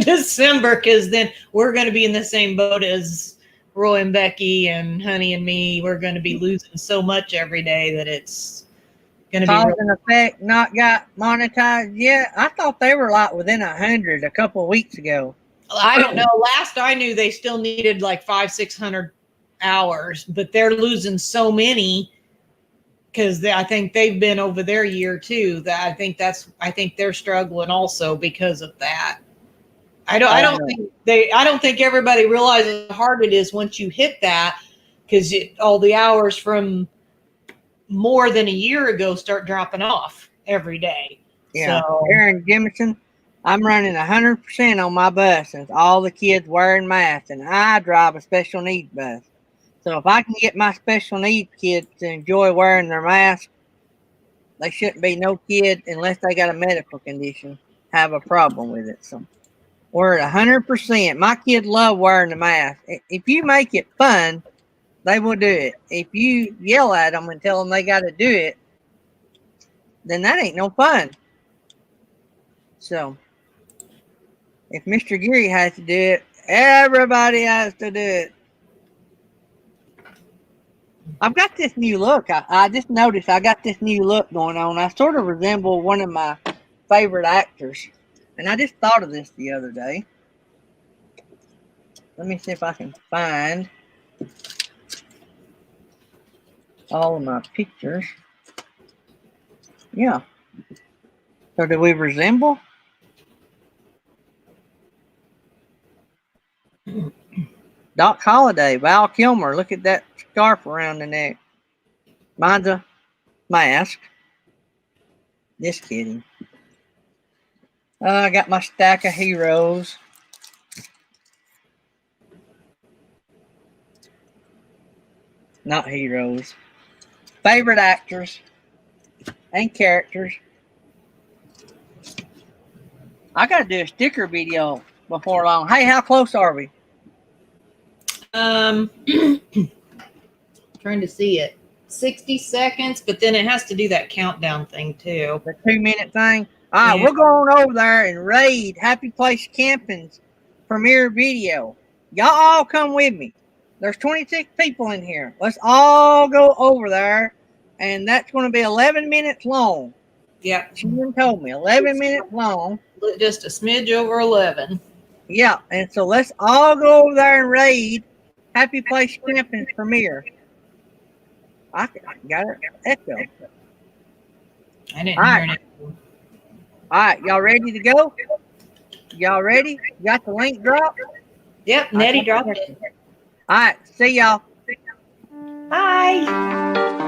December, because then we're going to be in the same boat as Roy and Becky and Honey and Me. We're going to be losing so much every day that it's going to be Cause and effect not got monetized yet. I thought they were like within 100 a couple of weeks ago. I don't know. Last I knew, they still needed like 500-600 hours, but they're losing so many because I think they've been over their year too. That I think they're struggling also because of that. I don't think everybody realizes how hard it is once you hit that, because all the hours from more than a year ago start dropping off every day. Yeah. So, Here in Jemison, I'm running 100% on my bus, and it's all the kids wearing masks, and I drive a special needs bus. So if I can get my special needs kids to enjoy wearing their mask, they shouldn't be no kid, unless they got a medical condition, have a problem with it. So we're at 100%. My kids love wearing the mask. If you make it fun, they will do it. If you yell at them and tell them they got to do it, then that ain't no fun. So if Mr. Geary has to do it, everybody has to do it. I've got this new look. I just noticed I got this new look going on. I sort of resemble one of my favorite actors. And I just thought of this the other day. Let me see if I can find all of my pictures. Yeah. So do we resemble? Doc Holliday, Val Kilmer. Look at that scarf around the neck. Mine's a mask. Just kidding. I got my stack of heroes. Not heroes. Favorite actors and characters. I got to do a sticker video before long. Hey, how close are we? trying to see it. 60 seconds, but then it has to do that countdown thing too. The 2-minute thing. All right, we're going over there and raid Happy Place Camping's premiere video. Y'all all come with me. There's 26 people in here. Let's all go over there, and that's going to be 11 minutes long. Yeah. She even told me 11 minutes long. Just a smidge over 11. Yeah, and so let's all go over there and raid Happy Place Camping's premiere. I got it. Echo. I didn't hear it. All right, y'all ready to go? Y'all ready? You got the link dropped? Yep, Nettie dropped it. All right, see y'all. Bye.